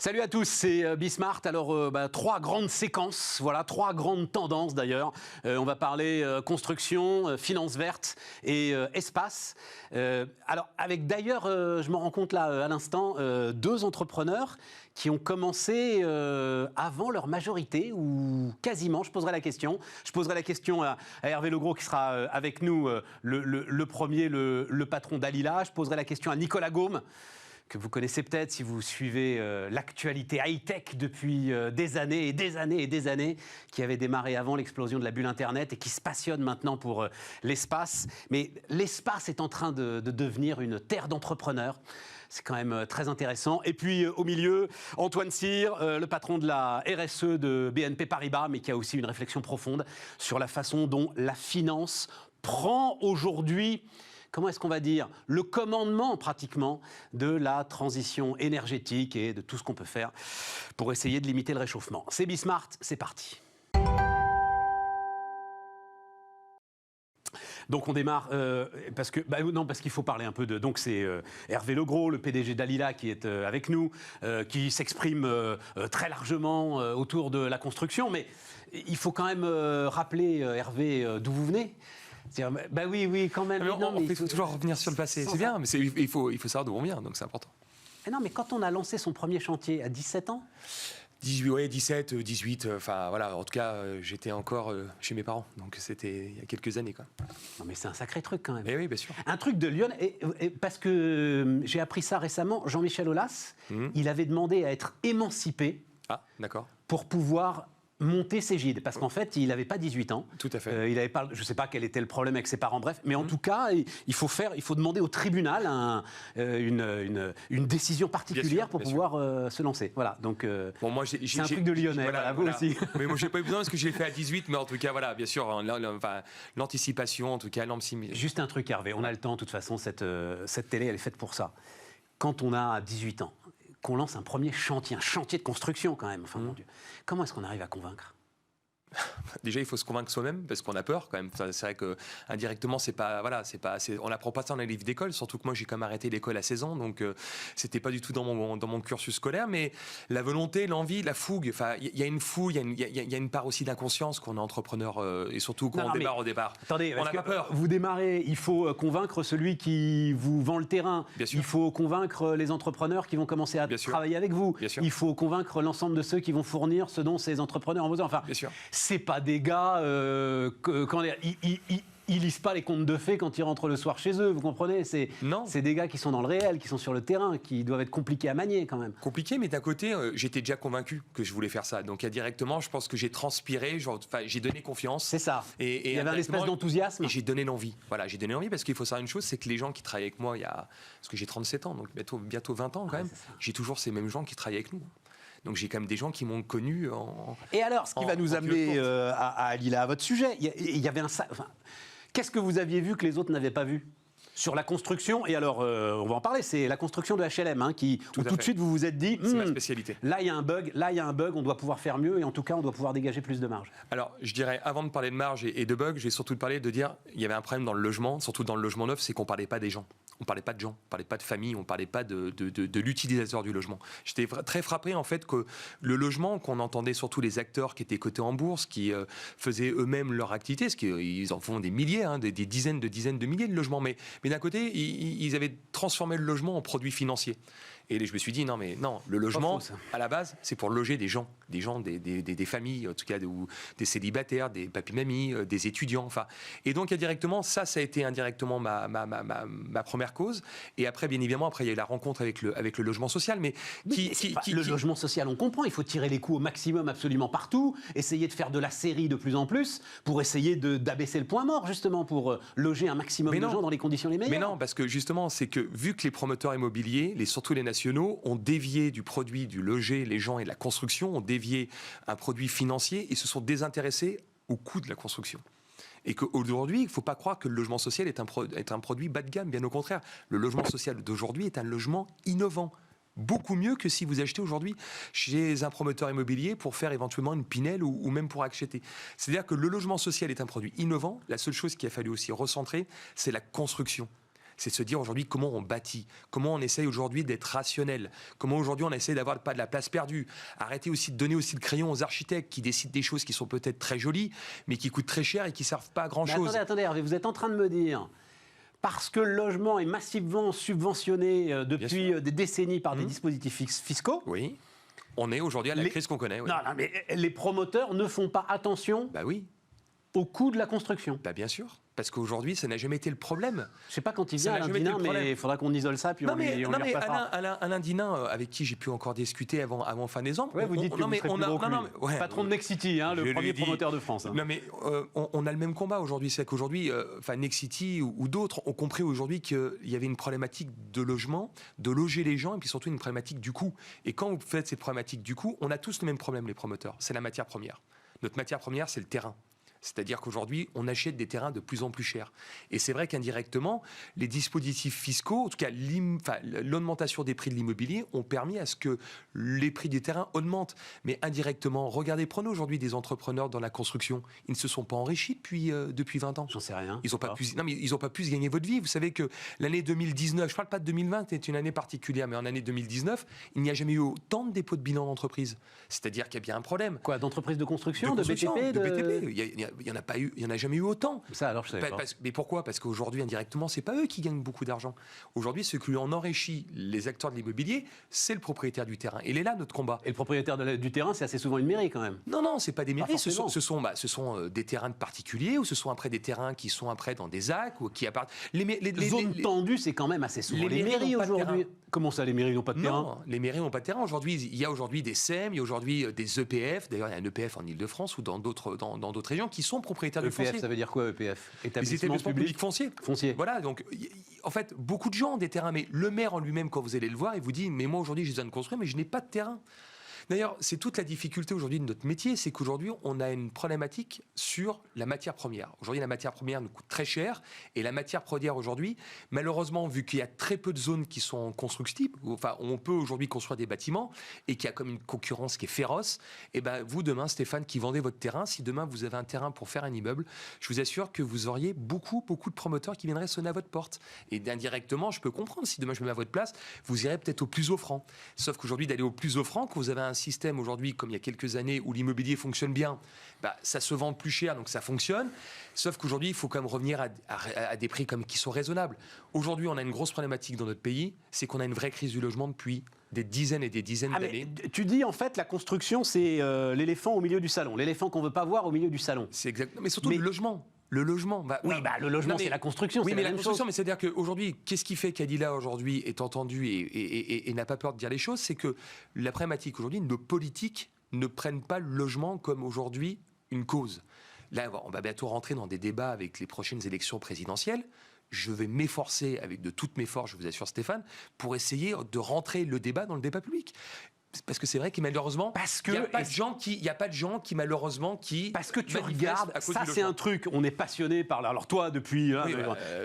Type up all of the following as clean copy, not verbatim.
Salut à tous, c'est Bismart. Alors, trois grandes séquences, voilà, trois grandes tendances d'ailleurs. On va parler construction, finance verte et espace. Alors, avec d'ailleurs, je me rends compte là à l'instant, deux entrepreneurs qui ont commencé avant leur majorité ou quasiment. Je poserai la question. Je poserai la question à Hervé Legros qui sera avec nous, le premier, le patron d'Alila. Je poserai la question à Nicolas Gaume, que vous connaissez peut-être si vous suivez l'actualité high-tech depuis des années et des années et des années, qui avait démarré avant l'explosion de la bulle Internet et qui se passionne maintenant pour l'espace. Mais l'espace est en train de devenir une terre d'entrepreneurs. C'est quand même très intéressant. Et puis au milieu, Antoine Cyr, le patron de la RSE de BNP Paribas, mais qui a aussi une réflexion profonde sur la façon dont la finance prend aujourd'hui, comment est-ce qu'on va dire, le commandement pratiquement de la transition énergétique et de tout ce qu'on peut faire pour essayer de limiter le réchauffement. C'est Bismart, c'est parti. Donc on démarre parce qu'il faut parler un peu de. Donc c'est Hervé Legros, le PDG d'Alila, qui est avec nous, qui s'exprime très largement autour de la construction. Mais il faut quand même rappeler, Hervé, d'où vous venez. Bah oui, quand même. Il faut toujours revenir sur le passé. C'est bien, mais il faut savoir d'où on vient, donc c'est important. Mais non, mais quand on a lancé son premier chantier à 17 ans 17, 18, enfin voilà, en tout cas, j'étais encore chez mes parents, donc c'était il y a quelques années, quoi. Non, mais c'est un sacré truc quand même. Eh oui, bien sûr. Un truc de Lyon, et parce que j'ai appris ça récemment, Jean-Michel Aulas, il avait demandé à être émancipé. Ah, d'accord. Pour pouvoir monter ses gîtes, parce qu'en fait, il n'avait pas 18 ans. Tout à fait. Il avait pas, je ne sais pas quel était le problème avec ses parents, bref, mais en tout cas, il faut demander au tribunal une décision particulière pour pouvoir se lancer. Voilà, donc bon, moi, c'est un truc de Lyonnais, voilà, vous aussi. Mais moi, je n'ai pas eu besoin parce que je l'ai fait à 18, mais en tout cas, voilà, bien sûr, l'anticipation, en tout cas, Juste un truc, Hervé, on a le temps, de toute façon, cette télé, elle est faite pour ça. Quand on a 18 ans, qu'on lance un premier chantier, un chantier de construction quand même, enfin mon Dieu, comment est-ce qu'on arrive à convaincre ? Déjà, il faut se convaincre soi-même parce qu'on a peur quand même. Enfin, c'est vrai que indirectement, on n'apprend pas ça dans les livres d'école. Surtout que moi, j'ai quand même arrêté l'école à 16 ans, donc c'était pas du tout dans mon cursus scolaire. Mais la volonté, l'envie, la fougue. Enfin, il y a une fougue, il y a une part aussi d'inconscience qu'on est entrepreneur et surtout quand on démarre au départ. Attendez, on n'a pas peur. Vous démarrez, il faut convaincre celui qui vous vend le terrain. Bien sûr. Il faut convaincre les entrepreneurs qui vont commencer à travailler avec vous. Bien sûr. Il faut convaincre l'ensemble de ceux qui vont fournir ce dont ces entrepreneurs ont besoin. Enfin, bien sûr. C'est pas des gars, ils lisent pas les contes de fées quand ils rentrent le soir chez eux, vous comprenez ? C'est des gars qui sont dans le réel, qui sont sur le terrain, qui doivent être compliqués à manier quand même. Compliqué, mais d'un côté, j'étais déjà convaincu que je voulais faire ça. Donc directement, je pense que j'ai transpiré, j'ai donné confiance. C'est ça. Et il y avait un espèce d'enthousiasme. Et j'ai donné l'envie. Voilà, j'ai donné l'envie parce qu'il faut savoir une chose, c'est que les gens qui travaillent avec moi, parce que j'ai 37 ans, donc bientôt 20 ans quand même, j'ai toujours ces mêmes gens qui travaillent avec nous. Donc j'ai quand même des gens qui m'ont connu en... Et alors, ce qui va nous amener à Alila, à votre sujet, il y avait qu'est-ce que vous aviez vu que les autres n'avaient pas vu sur la construction? Et alors, on va en parler, c'est la construction de HLM, où tout de suite vous vous êtes dit, c'est ma spécialité. Là il y a un bug, on doit pouvoir faire mieux, et en tout cas on doit pouvoir dégager plus de marge. Alors, je dirais, avant de parler de marge et de bug, je vais surtout parler de dire, il y avait un problème dans le logement, surtout dans le logement neuf, c'est qu'on ne parlait pas des gens. On ne parlait pas de gens, on ne parlait pas de famille, on ne parlait pas de l'utilisateur du logement. J'étais très frappé en fait que le logement, qu'on entendait surtout les acteurs qui étaient cotés en bourse, qui faisaient eux-mêmes leur activité, parce qu'ils en font des milliers, des dizaines de milliers de logements, mais d'un côté, ils avaient transformé le logement en produit financier. Et je me suis dit, non, le logement, à la base, c'est pour loger des gens, des familles, en tout cas, ou des célibataires, des papis-mamies, des étudiants, enfin. Et donc, indirectement, ça a été indirectement ma première cause. Et après, bien évidemment, il y a eu la rencontre avec le logement social, mais le logement social, on comprend, il faut tirer les coûts au maximum absolument partout, essayer de faire de la série de plus en plus, pour essayer d'abaisser le point mort, justement, pour loger un maximum de gens dans les conditions les meilleures. Mais non, parce que justement, c'est que vu que les promoteurs immobiliers, surtout les nationaux, ont dévié du produit du loger, les gens et de la construction, ont dévié un produit financier et se sont désintéressés au coût de la construction. Et qu'aujourd'hui, il ne faut pas croire que le logement social est un produit bas de gamme, bien au contraire. Le logement social d'aujourd'hui est un logement innovant. Beaucoup mieux que si vous achetez aujourd'hui chez un promoteur immobilier pour faire éventuellement une Pinel ou même pour acheter. C'est-à-dire que le logement social est un produit innovant. La seule chose qu'il a fallu aussi recentrer, c'est la construction. C'est de se dire aujourd'hui comment on bâtit, comment on essaye aujourd'hui d'être rationnel, comment aujourd'hui on essaie d'avoir pas de la place perdue. Arrêtez aussi de donner aussi le crayon aux architectes qui décident des choses qui sont peut-être très jolies, mais qui coûtent très cher et qui servent pas à grand-chose. Attendez, Hervé, vous êtes en train de me dire, parce que le logement est massivement subventionné depuis des décennies par des dispositifs fiscaux. Oui. On est aujourd'hui à la crise qu'on connaît. Oui. Non, mais les promoteurs ne font pas attention au coût de la construction. Bien sûr. Parce qu'aujourd'hui, ça n'a jamais été le problème. Je ne sais pas quand il vient, Alain Dinin, mais il faudra qu'on isole ça, puis on lui repassera. Alain Dinin, avec qui j'ai pu encore discuter avant fin décembre. Ouais, vous dites que vous serez plus gros que lui. Patron de Nexity, le premier promoteur de France. Non, mais on a le même combat aujourd'hui. C'est qu'aujourd'hui, Nexity ou d'autres ont compris aujourd'hui qu'il y avait une problématique de logement, de loger les gens, et puis surtout une problématique du coût. Et quand vous faites cette problématique du coût, on a tous le même problème, les promoteurs. C'est la matière première. Notre matière première, c'est le terrain. C'est-à-dire qu'aujourd'hui, on achète des terrains de plus en plus chers. Et c'est vrai qu'indirectement, les dispositifs fiscaux, en tout cas l'augmentation des prix de l'immobilier, ont permis à ce que les prix des terrains augmentent. Mais indirectement, regardez, prenez aujourd'hui des entrepreneurs dans la construction. Ils ne se sont pas enrichis depuis 20 ans. J'en sais rien. Ils n'ont pas pu se gagner votre vie. Vous savez que l'année 2019, je ne parle pas de 2020, c'est une année particulière, mais en année 2019, il n'y a jamais eu autant de dépôts de bilan d'entreprise. C'est-à-dire qu'il y a bien un problème. Quoi, d'entreprise de construction, de BTP de BTP. Il n'y en a jamais eu autant. Ça, alors, je savais pas. Mais pourquoi ? Parce qu'aujourd'hui, indirectement, c'est pas eux qui gagnent beaucoup d'argent. Aujourd'hui, ce qui lui en enrichit les acteurs de l'immobilier, c'est le propriétaire du terrain. Et il est là, notre combat. Et le propriétaire du terrain, c'est assez souvent une mairie, quand même. Non, c'est pas des mairies. Ce sont des terrains de particuliers, ou ce sont après des terrains qui sont après dans des ZAC, ou qui appartiennent... Les zones tendues, c'est quand même assez souvent. Les mairies aujourd'hui... Comment ça, les mairies n'ont pas de terrain ? Non, les mairies n'ont pas de terrain. Aujourd'hui, il y a aujourd'hui des SEM, il y a aujourd'hui des EPF. D'ailleurs, il y a un EPF en Ile-de-France ou dans d'autres régions qui sont propriétaires du foncier. EPF, ça veut dire quoi, EPF ? Établissement public foncier. Voilà, donc en fait, beaucoup de gens ont des terrains, mais le maire en lui-même, quand vous allez le voir, il vous dit, mais moi aujourd'hui, j'ai besoin de construire, mais je n'ai pas de terrain. D'ailleurs, c'est toute la difficulté aujourd'hui de notre métier, c'est qu'aujourd'hui, on a une problématique sur la matière première. Aujourd'hui, la matière première nous coûte très cher, et la matière première aujourd'hui, malheureusement, vu qu'il y a très peu de zones qui sont constructibles, enfin, on peut aujourd'hui construire des bâtiments, et qu'il y a comme une concurrence qui est féroce, et ben vous, demain, Stéphane, qui vendez votre terrain, si demain vous avez un terrain pour faire un immeuble, je vous assure que vous auriez beaucoup de promoteurs qui viendraient sonner à votre porte. Et indirectement, je peux comprendre, si demain je me mets à votre place, vous irez peut-être au plus offrant. Sauf qu'aujourd'hui, d'aller au plus offrant, quand vous avez un système aujourd'hui, comme il y a quelques années, où l'immobilier fonctionne bien, ça se vend plus cher, donc ça fonctionne. Sauf qu'aujourd'hui, il faut quand même revenir à des prix qui sont raisonnables. Aujourd'hui, on a une grosse problématique dans notre pays, c'est qu'on a une vraie crise du logement depuis des dizaines et des dizaines d'années. Tu dis, en fait, la construction, c'est l'éléphant au milieu du salon, l'éléphant qu'on ne veut pas voir au milieu du salon. C'est exact. Mais surtout le logement. Le logement. Le logement, c'est la construction. Oui, mais la construction, mais c'est-à-dire qu'aujourd'hui, qu'est-ce qui fait qu'Adila, aujourd'hui, est entendu et n'a pas peur de dire les choses, c'est que la problématique aujourd'hui, nos politiques ne prennent pas le logement comme aujourd'hui une cause. Là, on va bientôt rentrer dans des débats avec les prochaines élections présidentielles. Je vais m'efforcer, avec de toutes mes forces, je vous assure Stéphane, pour essayer de rentrer le débat dans le débat public. Parce que c'est vrai que malheureusement, il n'y a pas de gens qui malheureusement qui... Parce que tu regardes, ça c'est un truc, on est passionné par... Alors toi,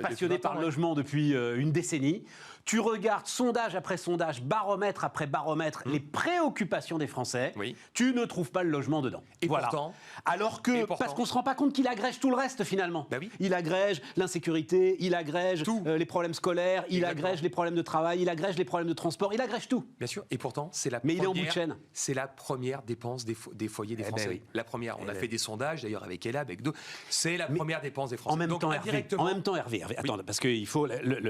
passionné par le logement depuis une décennie, tu regardes sondage après sondage, baromètre après baromètre, les préoccupations des Français, tu ne trouves pas le logement dedans. Et pourtant... Parce qu'on ne se rend pas compte qu'il agrège tout le reste finalement. Il agrège l'insécurité, il agrège les problèmes scolaires, il agrège les problèmes de travail, il agrège les problèmes de transport, il agrège tout. Bien sûr, et pourtant, c'est la il est en bout de chaîne. C'est la première dépense des foyers des Français. La première, on a fait des sondages, d'ailleurs avec Ella, avec d'autres. C'est la première dépense des Français. En même temps, Hervé, attends, parce qu'il faut...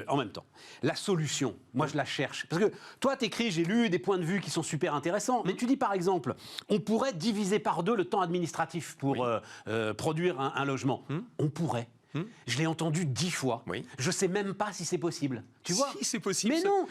en même temps, la solution, moi je la cherche. Parce que toi, t'écris, j'ai lu des points de vue qui sont super intéressants, mais tu dis par exemple, on pourrait diviser par 2 le temps administratif pour produire un logement. On pourrait. Je l'ai entendu 10 fois. Je ne sais même pas si c'est possible. Tu vois ? Si c'est possible. Mais non.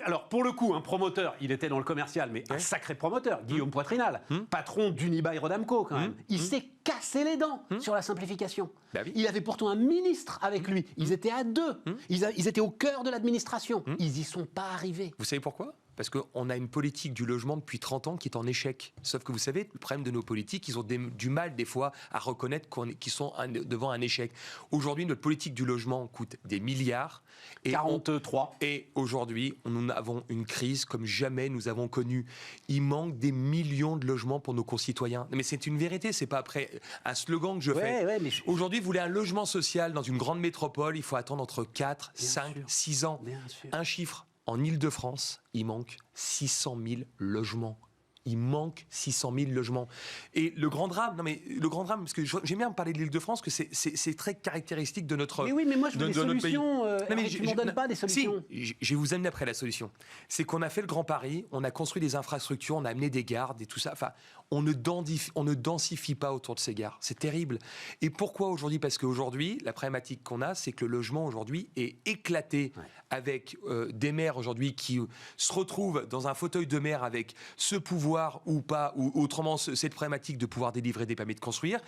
Alors pour le coup, un promoteur, il était dans le commercial, mais un sacré promoteur, Guillaume Poitrinal, patron d'Unibail Rodamco quand même. Il s'est cassé les dents sur la simplification. Il avait pourtant un ministre avec lui. Ils étaient à 2. Ils étaient au cœur de l'administration. Ils n'y sont pas arrivés. Vous savez pourquoi ? Parce qu'on a une politique du logement depuis 30 ans qui est en échec. Sauf que vous savez, le problème de nos politiques, ils ont du mal des fois à reconnaître qu'ils sont devant un échec. Aujourd'hui, notre politique du logement coûte des milliards. 43. Et aujourd'hui, nous avons une crise comme jamais nous avons connue. Il manque des millions de logements pour nos concitoyens. Mais c'est une vérité, c'est pas après un slogan que je fais. Ouais, mais Aujourd'hui, vous voulez un logement social dans une grande métropole, il faut attendre entre 4, 5, 6 ans. Bien sûr. Un chiffre. En Ile-de-France, il manque 600 000 logements. Il manque 600 000 logements. Et le grand drame, parce que j'aime bien parler de l'Île-de-France, que c'est très caractéristique de notre pays. Mais oui, mais moi je veux des solutions. Tu m'en donnes pas des solutions. Si, je vais vous amener après la solution. C'est qu'on a fait le Grand Paris, on a construit des infrastructures, on a amené des gares et tout ça. Enfin, on ne densifie pas autour de ces gares. C'est terrible. Et pourquoi aujourd'hui ? Parce qu'aujourd'hui, la problématique qu'on a, c'est que le logement aujourd'hui est éclaté avec des maires aujourd'hui qui se retrouvent dans un fauteuil de maire avec ce pouvoir ou pas, ou autrement cette problématique de pouvoir délivrer des permis de construire.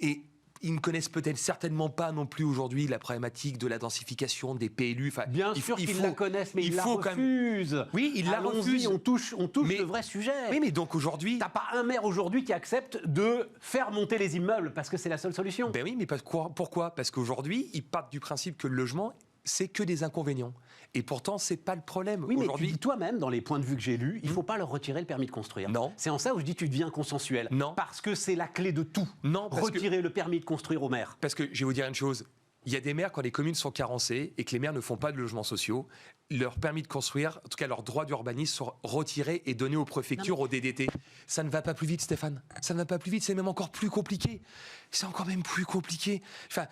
Et ils ne connaissent peut-être certainement pas non plus aujourd'hui la problématique de la densification des PLU. Enfin, bien sûr qu'ils la connaissent, mais ils la refusent. Oui, ils la refusent. On touche le vrai sujet. Oui, mais donc aujourd'hui... T'as pas un maire aujourd'hui qui accepte de faire monter les immeubles parce que c'est la seule solution. Ben oui, mais pourquoi ? Parce qu'aujourd'hui, ils partent du principe que le logement, c'est que des inconvénients. Et pourtant, c'est pas le problème. Oui, mais tu dis toi-même, dans les points de vue que j'ai lus, il faut pas leur retirer le permis de construire. Non. C'est en ça où je dis tu deviens consensuel. Non. Parce que c'est la clé de tout. Non. Retirer le permis de construire aux maires. Parce que je vais vous dire une chose. Il y a des maires, quand les communes sont carencées et que les maires ne font pas de logements sociaux, leur permis de construire, en tout cas leur droit d'urbanisme, sont retirés et donnés aux préfectures, aux DDT. Ça ne va pas plus vite, Stéphane. Ça ne va pas plus vite, c'est même encore plus compliqué. C'est encore même plus compliqué. Enfin,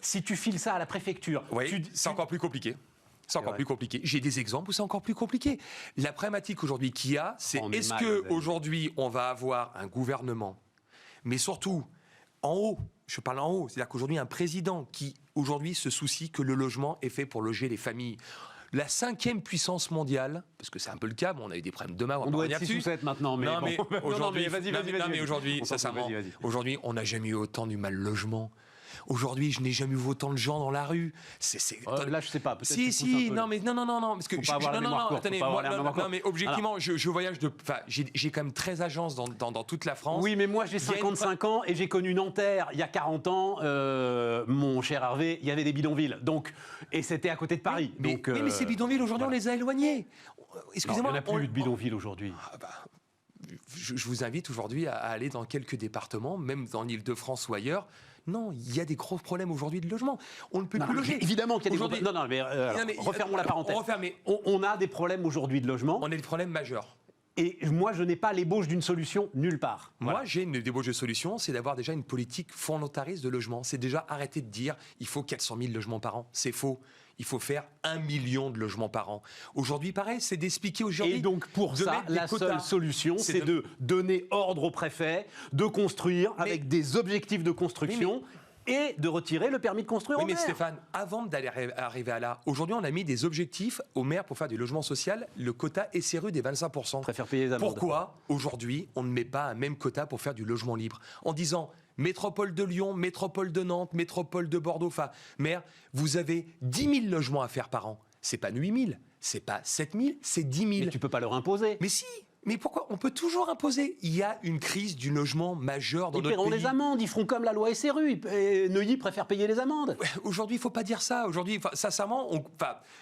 si tu files ça à la préfecture... Oui, c'est encore plus compliqué. C'est encore plus compliqué. J'ai des exemples où c'est encore plus compliqué. La problématique aujourd'hui qu'il y a, c'est est-ce qu'aujourd'hui, on va avoir un gouvernement, mais surtout en haut, je parle en haut, c'est-à-dire qu'aujourd'hui, un président qui, aujourd'hui, se soucie que le logement est fait pour loger les familles. La 5e puissance mondiale, parce que c'est un peu le cas, on a eu des problèmes demain, on doit être 6 ou 7 maintenant, mais non, bon. mais aujourd'hui, vas-y. Aujourd'hui, on n'a jamais eu autant du mal logement. Aujourd'hui, je n'ai jamais vu autant de gens dans la rue. Là, je sais pas. Si, non, parce que mais objectivement, je voyage j'ai quand même 13 agences dans toute la France. Oui, mais moi, j'ai 55 ans et j'ai connu Nanterre il y a 40 ans. Mon cher Hervé, il y avait des bidonvilles. Donc, et c'était à côté de Paris. Mais ces bidonvilles aujourd'hui, on les a éloignés. Excusez-moi. Il n'y en a plus de bidonvilles aujourd'hui. Je vous invite aujourd'hui à aller dans quelques départements, même dans l'Île-de-France ou ailleurs. Non, il y a des gros problèmes aujourd'hui de logement. On ne peut plus loger. Évidemment qu'il y a des gros problèmes. Non, mais refermons la parenthèse. On a des problèmes aujourd'hui de logement. On a des problèmes majeurs. Et moi, je n'ai pas l'ébauche d'une solution nulle part. Moi, j'ai une ébauche de solution, c'est d'avoir déjà une politique volontariste de logement. C'est déjà arrêter de dire il faut 400 000 logements par an. C'est faux. Il faut faire 1 million de logements par an. Aujourd'hui, pareil, c'est d'expliquer aujourd'hui... Et donc, pour ça, la seule solution, c'est de donner ordre au préfet de construire avec des objectifs de construction et de retirer le permis de construire aux maires. Mais Stéphane, avant d'aller arriver à là, aujourd'hui, on a mis des objectifs aux maires pour faire du logement social, le quota SRU des 25%. Préfère payer les amendes. Pourquoi, aujourd'hui, on ne met pas un même quota pour faire du logement libre ? En disant... Métropole de Lyon, métropole de Nantes, métropole de Bordeaux, enfin, maire, vous avez 10 000 logements à faire par an. C'est pas 8 000, c'est pas 7 000, c'est 10 000. Mais tu peux pas leur imposer. Mais si. Mais pourquoi ? On peut toujours imposer. Il y a une crise du logement majeure dans notre pays. Ils paieront les amendes, ils feront comme la loi SRU. Et Neuilly préfère payer les amendes. Aujourd'hui, il ne faut pas dire ça. Aujourd'hui, sincèrement,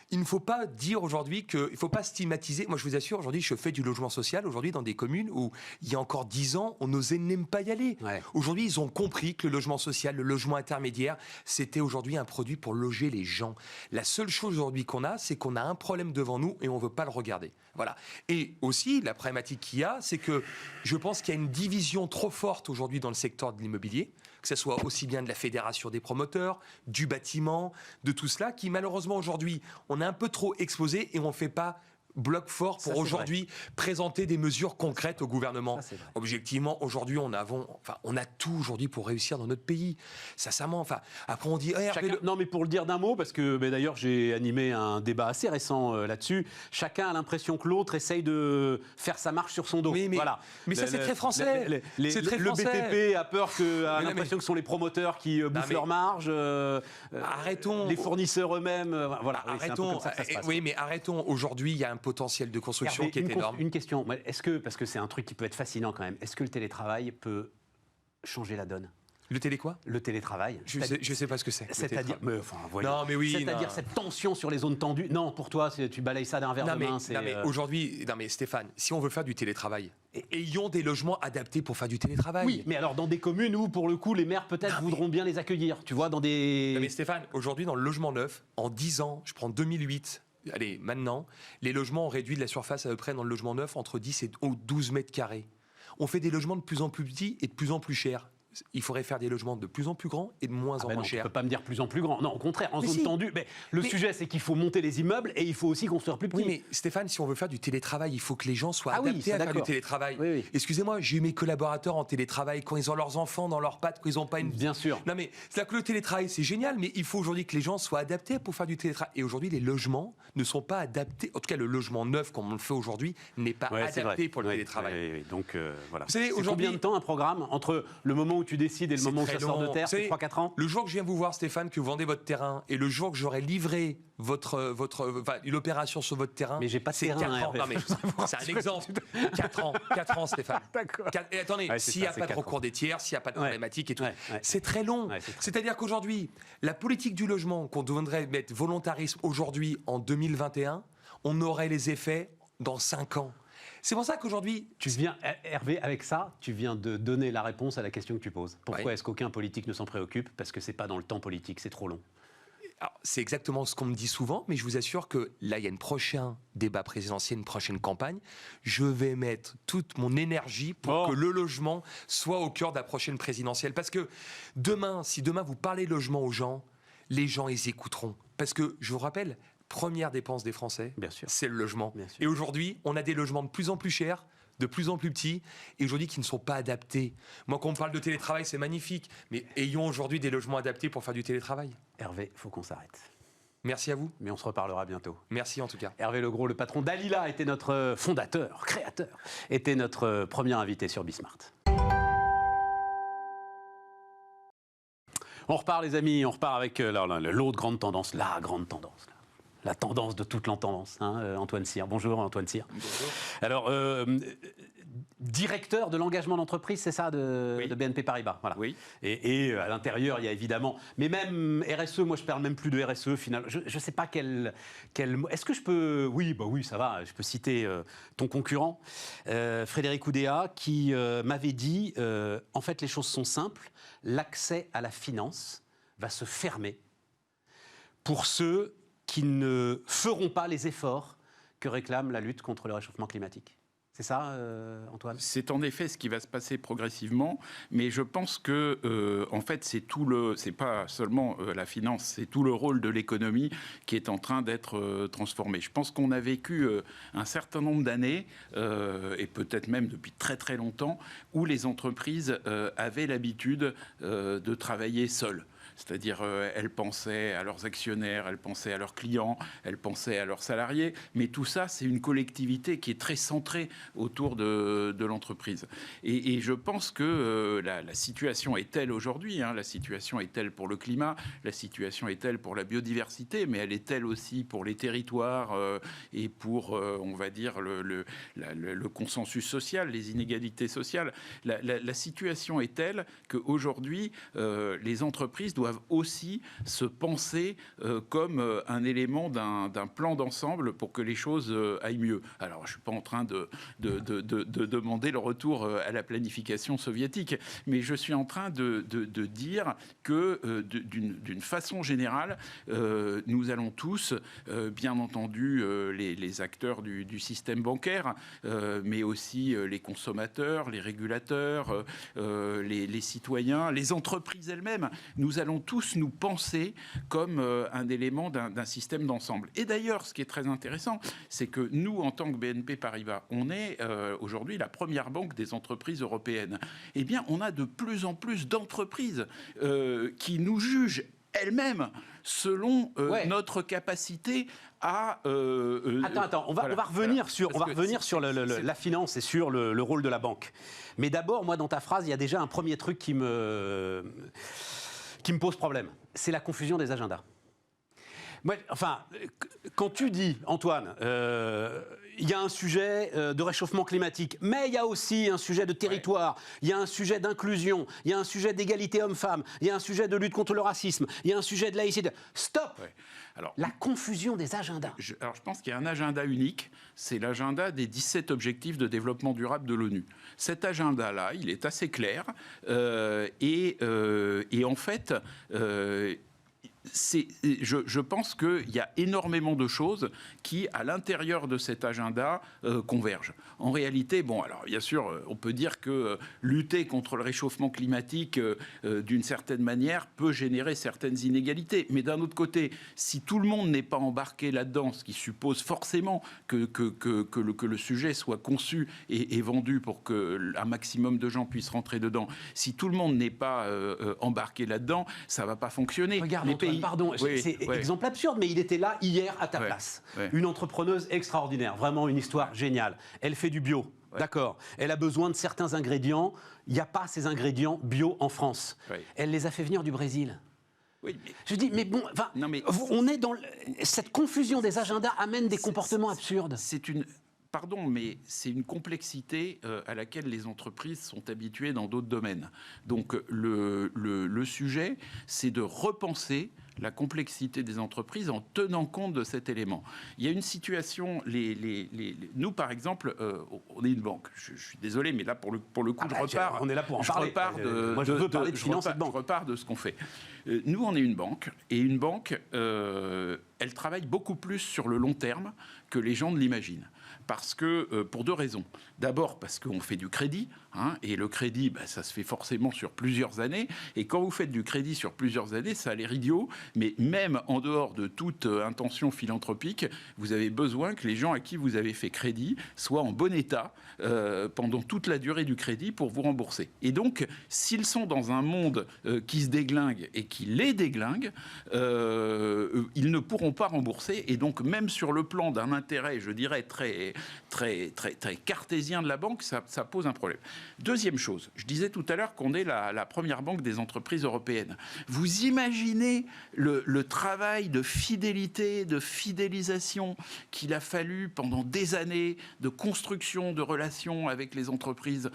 il ne faut pas dire aujourd'hui qu'il ne faut pas stigmatiser. Moi, je vous assure, aujourd'hui, je fais du logement social aujourd'hui dans des communes où, il y a encore 10 ans, on n'osait même pas y aller. Ouais. Aujourd'hui, ils ont compris que le logement social, le logement intermédiaire, c'était aujourd'hui un produit pour loger les gens. La seule chose aujourd'hui qu'on a, c'est qu'on a un problème devant nous et on ne veut pas le regarder. Voilà. Et aussi, la problématique qu'il y a, c'est que je pense qu'il y a une division trop forte aujourd'hui dans le secteur de l'immobilier, que ce soit aussi bien de la fédération des promoteurs, du bâtiment, de tout cela, qui malheureusement aujourd'hui, on est un peu trop exposé et on ne fait pas bloc fort pour aujourd'hui présenter des mesures concrètes au gouvernement. Objectivement, aujourd'hui, on a tout aujourd'hui pour réussir dans notre pays. Sincèrement, après on dit... Non, mais pour le dire d'un mot, parce que d'ailleurs j'ai animé un débat assez récent là-dessus, chacun a l'impression que l'autre essaye de faire sa marche sur son dos. Oui, mais ça c'est très français. C'est très français. Le BTP a l'impression que ce sont les promoteurs qui bouffent leur marge. Arrêtons. Les fournisseurs eux-mêmes. Voilà. Arrêtons. Oui, mais arrêtons. Aujourd'hui, il y a un potentiel de construction Hervé, qui est énorme. Une question, est-ce que, parce que c'est un truc qui peut être fascinant quand même, est-ce que le télétravail peut changer la donne ? Le télé quoi ? Le télétravail. Je sais pas ce que c'est. C'est-à-dire, non, mais oui, c'est-à-dire cette tension sur les zones tendues. Non, pour toi, tu balayes ça d'un verre de main. Non, mais aujourd'hui, Stéphane, si on veut faire du télétravail, ayons des logements adaptés pour faire du télétravail. Oui, mais alors dans des communes où, pour le coup, les maires peut-être voudront bien les accueillir. Tu vois, dans des. Non, mais Stéphane, aujourd'hui, dans le logement neuf, en 10 ans, je prends 2008. Allez, maintenant, les logements ont réduit de la surface à peu près dans le logement neuf entre 10 et 12 mètres carrés. On fait des logements de plus en plus petits et de plus en plus chers. Il faudrait faire des logements de plus en plus grands et de moins en moins chers. On ne peut pas me dire plus en plus grand. Non, au contraire, en zone tendue. Mais le sujet, c'est qu'il faut monter les immeubles et il faut aussi construire plus petit. Oui, mais Stéphane, si on veut faire du télétravail, il faut que les gens soient adaptés à faire du télétravail. Oui. Excusez-moi, j'ai eu mes collaborateurs en télétravail quand ils ont leurs enfants dans leurs pattes, quand ils n'ont pas une... Bien sûr. Non, mais c'est-à-dire que le télétravail, c'est génial, mais il faut aujourd'hui que les gens soient adaptés pour faire du télétravail. Et aujourd'hui, les logements ne sont pas adaptés. En tout cas, le logement neuf, comme on le fait aujourd'hui, n'est pas adapté pour le télétravail. Oui. Donc, voilà. Vous savez, c'est combien de temps un programme entre le moment où tu décides et le moment où ça sort de terre, c'est 3-4 ans. Le jour que je viens vous voir, Stéphane, que vous vendez votre terrain, et le jour que j'aurai livré l'opération sur votre terrain, mais j'ai pas de terrain, 4 ans. Non, mais c'est un exemple. 4 ans, Stéphane. D'accord. Et attendez, s'il n'y a pas de recours des tiers, s'il n'y a pas de problématique et tout, c'est très long. C'est-à-dire qu'aujourd'hui, la politique du logement qu'on devrait mettre volontarisme aujourd'hui en 2021, on aurait les effets dans 5 ans. C'est pour ça qu'aujourd'hui... Hervé, avec ça, tu viens de donner la réponse à la question que tu poses. Pourquoi est-ce qu'aucun politique ne s'en préoccupe ? Parce que c'est pas dans le temps politique, c'est trop long. Alors, c'est exactement ce qu'on me dit souvent, mais je vous assure que là, il y a un prochain débat présidentiel, une prochaine campagne. Je vais mettre toute mon énergie pour que le logement soit au cœur de la prochaine présidentielle. Parce que demain, si demain vous parlez logement aux gens, les gens, ils écouteront. Parce que, je vous rappelle... Première dépense des Français, c'est le logement. Et aujourd'hui, on a des logements de plus en plus chers, de plus en plus petits, et aujourd'hui qui ne sont pas adaptés. Moi, quand on parle de télétravail, c'est magnifique, mais ayons aujourd'hui des logements adaptés pour faire du télétravail. Hervé, il faut qu'on s'arrête. Merci à vous. Mais on se reparlera bientôt. Merci en tout cas. Hervé Legros, le patron d'Alila, était notre fondateur, créateur, était notre premier invité sur Bismart. On repart les amis, on repart avec l'autre grande tendance, la grande tendance. La tendance de toute l'entendance, Antoine Cyr. Bonjour Antoine Cyr. Bonjour. Alors, directeur de l'engagement d'entreprise, c'est ça, de BNP Paribas. Voilà. Oui. Et à l'intérieur, il y a évidemment... Mais même RSE, moi je ne parle même plus de RSE, final. Je ne sais pas quel mot... Est-ce que je peux... Oui, ça va, je peux citer ton concurrent, Frédéric Oudéa, qui m'avait dit, en fait, les choses sont simples, l'accès à la finance va se fermer pour ceux qui ne feront pas les efforts que réclame la lutte contre le réchauffement climatique. C'est ça, Antoine ? C'est en effet ce qui va se passer progressivement, mais je pense que, en fait, c'est pas seulement la finance, c'est tout le rôle de l'économie qui est en train d'être transformé. Je pense qu'on a vécu un certain nombre d'années, et peut-être même depuis très très longtemps, où les entreprises avaient l'habitude de travailler seules. C'est-à-dire, elles pensaient à leurs actionnaires, elles pensaient à leurs clients, elles pensaient à leurs salariés. Mais tout ça, c'est une collectivité qui est très centrée autour de l'entreprise. Et je pense que la situation est telle aujourd'hui, la situation est telle pour le climat, la situation est telle pour la biodiversité, mais elle est telle aussi pour les territoires et pour, on va dire, le consensus social, les inégalités sociales. La situation est telle qu'aujourd'hui, les entreprises doivent aussi se penser comme un élément d'un plan d'ensemble pour que les choses aillent mieux. Alors, je ne suis pas en train de demander le retour à la planification soviétique, mais je suis en train de dire que, d'une façon générale, nous allons tous, bien entendu, les acteurs du système bancaire, mais aussi les consommateurs, les régulateurs, les citoyens, les entreprises elles-mêmes, nous allons tous nous penser comme un élément d'un système d'ensemble. Et d'ailleurs, ce qui est très intéressant, c'est que nous, en tant que BNP Paribas, on est aujourd'hui la première banque des entreprises européennes. Eh bien, on a de plus en plus d'entreprises qui nous jugent elles-mêmes selon notre capacité à... Attends, on va revenir sur la finance et sur le rôle de la banque. Mais d'abord, moi, dans ta phrase, il y a déjà un premier truc qui me pose problème. C'est la confusion des agendas. Enfin, quand tu dis, Antoine, il y a un sujet de réchauffement climatique, mais il y a aussi un sujet de territoire, il y a un sujet d'inclusion, il y a un sujet d'égalité homme-femme, il y a un sujet de lutte contre le racisme, il y a un sujet de laïcité. Stop. Alors, la confusion des agendas. Je pense qu'il y a un agenda unique, c'est l'agenda des 17 objectifs de développement durable de l'ONU. Cet agenda-là, il est assez clair et en fait... je pense qu'il y a énormément de choses qui, à l'intérieur de cet agenda, convergent. En réalité, bon, alors bien sûr, on peut dire que lutter contre le réchauffement climatique, d'une certaine manière, peut générer certaines inégalités. Mais d'un autre côté, si tout le monde n'est pas embarqué là-dedans, ce qui suppose forcément que le sujet soit conçu et vendu pour qu'un maximum de gens puissent rentrer dedans, si tout le monde n'est pas embarqué là-dedans, ça ne va pas fonctionner. Regarde, pardon, c'est exemple absurde, mais il était là hier à ta place. Une entrepreneuse extraordinaire, vraiment une histoire géniale. Elle fait du bio, d'accord. Elle a besoin de certains ingrédients. Il n'y a pas ces ingrédients bio en France. Elle les a fait venir du Brésil. Oui, mais... Je dis, mais bon, on est dans... Cette confusion des agendas amène des comportements absurdes. Pardon, mais c'est une complexité à laquelle les entreprises sont habituées dans d'autres domaines. Donc le sujet, c'est de repenser la complexité des entreprises en tenant compte de cet élément. Il y a une situation, nous par exemple, on est une banque. Je suis désolé, mais là pour le coup, on est là pour en parler. Moi, je veux parler de finance et de banque. Je repars de ce qu'on fait. Nous, on est une banque, et une banque, elle travaille beaucoup plus sur le long terme que les gens ne l'imaginent. Parce que, pour deux raisons. D'abord, parce qu'on fait du crédit, et le crédit, ça se fait forcément sur plusieurs années. Et quand vous faites du crédit sur plusieurs années, ça a l'air idiot, mais même en dehors de toute intention philanthropique, vous avez besoin que les gens à qui vous avez fait crédit soient en bon état pendant toute la durée du crédit pour vous rembourser. Et donc, s'ils sont dans un monde qui se déglingue et qui les déglingue, ils ne pourront pas rembourser. Et donc, même sur le plan d'un intérêt, je dirais, très cartésien de la banque, ça pose un problème. Deuxième chose, je disais tout à l'heure qu'on est la première banque des entreprises européennes. Vous imaginez le travail de fidélité, de fidélisation qu'il a fallu pendant des années, de construction de relations avec les entreprises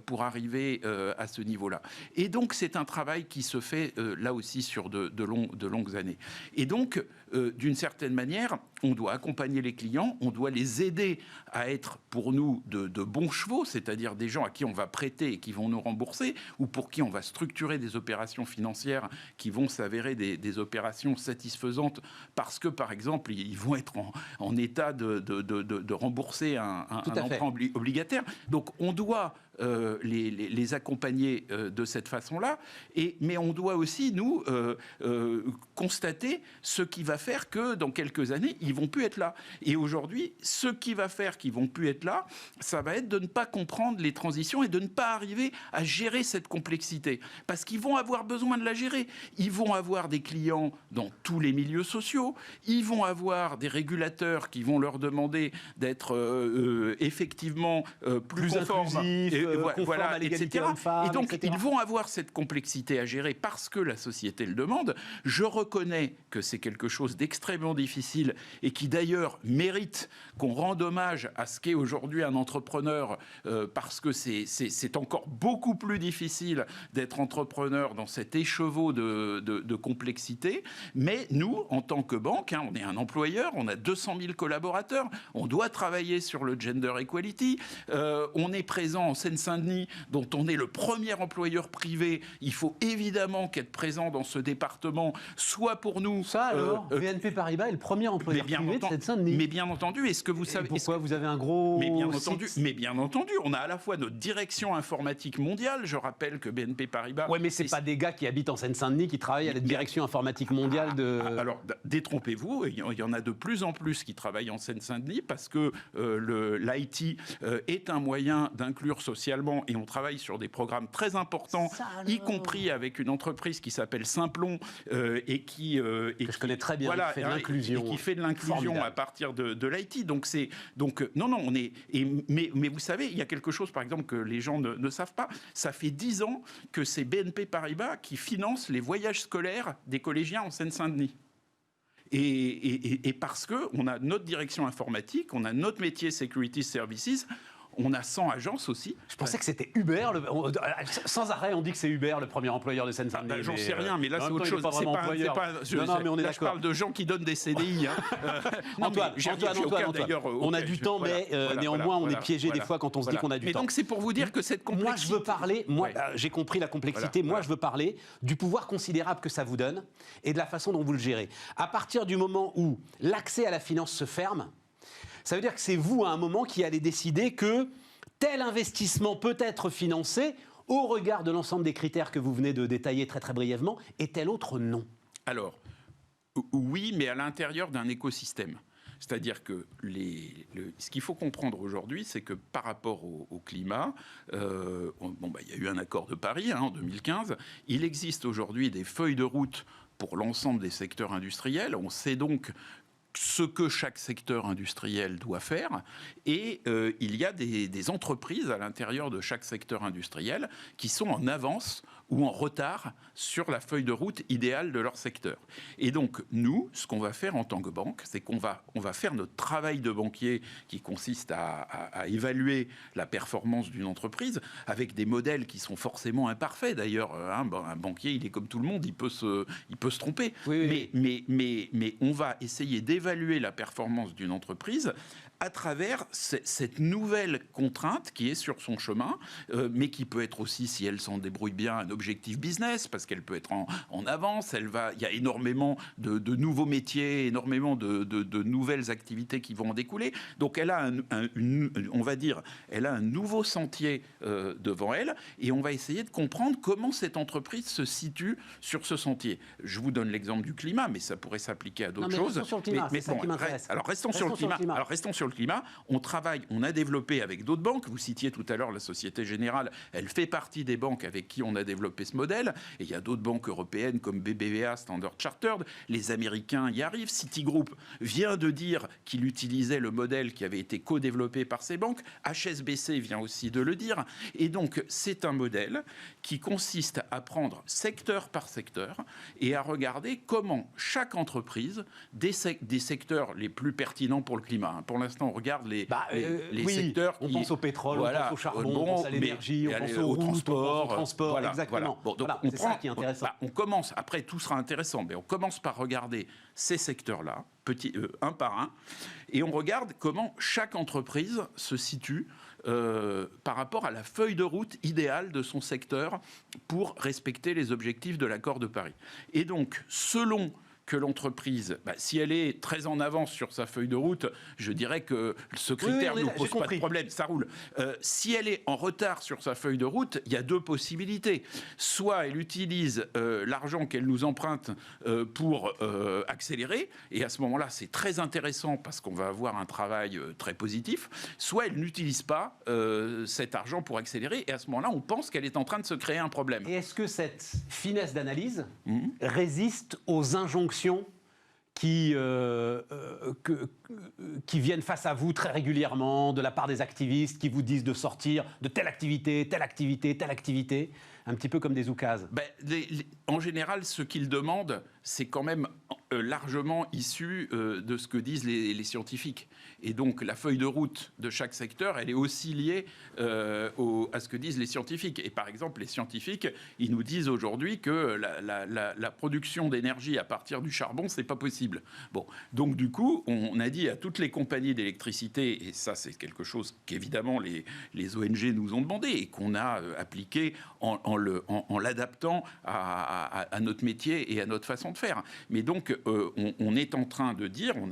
pour arriver à ce niveau-là. Et donc, c'est un travail qui se fait là aussi sur de longues années. Et donc, d'une certaine manière, on doit accompagner les clients, on doit les aider à être pour nous de bons chevaux, c'est-à-dire des gens à qui on va prêter et qui vont nous rembourser, ou pour qui on va structurer des opérations financières qui vont s'avérer des opérations satisfaisantes parce que, par exemple, ils vont être en état de rembourser un emprunt obligataire. Donc, on doit les accompagner de cette façon-là, mais on doit aussi, nous, constater ce qui va faire que, dans quelques années, ils vont plus être là. Et aujourd'hui, ce qui va faire qu'ils vont plus être là, ça va être de ne pas comprendre les transitions et de ne pas arriver à gérer cette complexité. Parce qu'ils vont avoir besoin de la gérer. Ils vont avoir des clients dans tous les milieux sociaux, ils vont avoir des régulateurs qui vont leur demander d'être effectivement plus conformes, voilà, à l'égalité homme-femme, et donc, etc. Ils vont avoir cette complexité à gérer parce que la société le demande. Je reconnais que c'est quelque chose d'extrêmement difficile et qui, d'ailleurs, mérite qu'on rende hommage à ce qu'est aujourd'hui un entrepreneur parce que c'est encore beaucoup plus difficile d'être entrepreneur dans cet écheveau de complexité. Mais nous, en tant que banque, on est un employeur, on a 200 000 collaborateurs, on doit travailler sur le gender equality, on est présent en Seine-Saint-Denis, dont on est le premier employeur privé. Il faut évidemment qu'être présent dans ce département soit pour nous... Ça alors, BNP Paribas est le premier employeur privé de Seine-Saint-Denis. Mais bien entendu, est-ce que vous savez... Pourquoi vous avez un gros... Mais bien entendu, on a à la fois notre direction informatique mondiale, je rappelle que BNP Paribas... Oui, mais c'est pas des gars qui habitent en Seine-Saint-Denis qui travaillent à la direction informatique mondiale de... Alors, détrompez-vous, il y en a de plus en plus qui travaillent en Seine-Saint-Denis parce que l'IT est un moyen d'inclure socialement, et on travaille sur des programmes très importants, y compris avec une entreprise qui s'appelle Simplon et qui... que je connais très bien, qui fait de l'inclusion. Et qui fait de l'inclusion à partir de l'IT. Non, on est... Mais vous savez, il y a quelque chose, par exemple, que les gens ne savent pas. Ça fait 10 ans que c'est BNP Paribas qui finance les voyages scolaires des collégiens en Seine-Saint-Denis. Et parce qu'on a notre direction informatique, on a notre métier Security Services, on a 100 agences aussi. Je pensais que c'était Uber. Sans arrêt, on dit que c'est Uber, le premier employeur de Seine-Saint-Denis. J'en sais rien, mais là, c'est autre chose. Non, mais on est d'accord. Je parle de gens qui donnent des CDI. Antoine, on a du temps, mais néanmoins, on est piégé des fois quand on se dit qu'on a du temps. Mais donc, c'est pour vous dire que cette complexité... Moi, je veux parler, j'ai compris la complexité, moi, je veux parler du pouvoir considérable que ça vous donne et de la façon dont vous le gérez. À partir du moment où l'accès à la finance se ferme, ça veut dire que c'est vous, à un moment, qui allez décider que tel investissement peut être financé au regard de l'ensemble des critères que vous venez de détailler très très brièvement, et tel autre non. Alors, oui, mais à l'intérieur d'un écosystème. C'est-à-dire que ce qu'il faut comprendre aujourd'hui, c'est que par rapport au climat, il y a eu un accord de Paris en 2015, il existe aujourd'hui des feuilles de route pour l'ensemble des secteurs industriels. On sait donc ce que chaque secteur industriel doit faire, et il y a des entreprises à l'intérieur de chaque secteur industriel qui sont en avance ou en retard sur la feuille de route idéale de leur secteur. Et donc, nous, ce qu'on va faire en tant que banque, c'est qu'on va faire notre travail de banquier qui consiste à évaluer la performance d'une entreprise avec des modèles qui sont forcément imparfaits. D'ailleurs, un banquier, il est comme tout le monde, il peut se tromper. Oui. Mais on va essayer d'évaluer la performance d'une entreprise à travers cette nouvelle contrainte qui est sur son chemin, mais qui peut être aussi, si elle s'en débrouille bien, un objectif business, parce qu'elle peut être en avance. Il y a énormément de nouveaux métiers, énormément de nouvelles activités qui vont en découler. Donc elle a elle a un nouveau sentier devant elle, et on va essayer de comprendre comment cette entreprise se situe sur ce sentier. Je vous donne l'exemple du climat, mais ça pourrait s'appliquer à d'autres choses. Restons sur le climat, c'est ça qui m'intéresse. Alors restons sur le climat. On a développé avec d'autres banques. Vous citiez tout à l'heure la Société Générale. Elle fait partie des banques avec qui on a développé ce modèle. Et il y a d'autres banques européennes comme BBVA, Standard Chartered. Les Américains y arrivent. Citigroup vient de dire qu'il utilisait le modèle qui avait été co-développé par ces banques. HSBC vient aussi de le dire. Et donc, c'est un modèle qui consiste à prendre secteur par secteur et à regarder comment chaque entreprise, des secteurs les plus pertinents pour le climat. Pour l'instant, on regarde les secteurs. On pense au pétrole, on pense au charbon, on pense à l'énergie, on pense au transport, exactement. Bon, donc c'est ça qui est intéressant. On commence, après tout sera intéressant, mais on commence par regarder ces secteurs-là, un par un, et on regarde comment chaque entreprise se situe par rapport à la feuille de route idéale de son secteur pour respecter les objectifs de l'accord de Paris. Et donc, selon que l'entreprise, si elle est très en avance sur sa feuille de route, je dirais que ce critère ne pose pas de problème, ça roule. Si elle est en retard sur sa feuille de route, il y a deux possibilités. Soit elle utilise l'argent qu'elle nous emprunte pour accélérer, et à ce moment-là, c'est très intéressant parce qu'on va avoir un travail très positif. Soit elle n'utilise pas cet argent pour accélérer, et à ce moment-là, on pense qu'elle est en train de se créer un problème. Et est-ce que cette finesse d'analyse résiste aux injonctions qui viennent face à vous très régulièrement de la part des activistes qui vous disent de sortir de telle activité, telle activité, telle activité, un petit peu comme des oukases? En général, ce qu'ils demandent, c'est quand même largement issu de ce que disent les scientifiques. Et donc, la feuille de route de chaque secteur, elle est aussi liée à ce que disent les scientifiques. Et par exemple, les scientifiques, ils nous disent aujourd'hui que la production d'énergie à partir du charbon, c'est pas possible. Bon, donc du coup, on a dit à toutes les compagnies d'électricité, et ça, c'est quelque chose qu'évidemment les ONG nous ont demandé et qu'on a appliqué en l'adaptant à notre métier et à notre façon de faire. Mais donc, on est en train de dire, on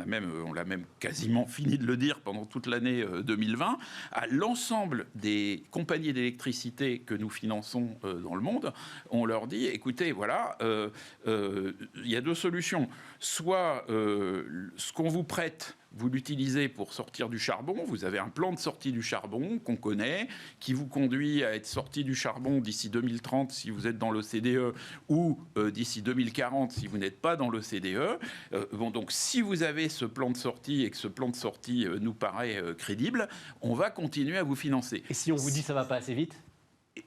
l'a même quasiment fini de le dire pendant toute l'année 2020, à l'ensemble des compagnies d'électricité que nous finançons dans le monde, on leur dit, écoutez, voilà, il y a deux solutions. Soit ce qu'on vous prête, vous l'utilisez pour sortir du charbon, vous avez un plan de sortie du charbon qu'on connaît, qui vous conduit à être sorti du charbon d'ici 2030 si vous êtes dans l'OCDE, ou d'ici 2040 si vous n'êtes pas dans l'OCDE. Donc si vous avez ce plan de sortie et que ce plan de sortie nous paraît crédible, on va continuer à vous financer. Et si on vous dit ça va pas assez vite ?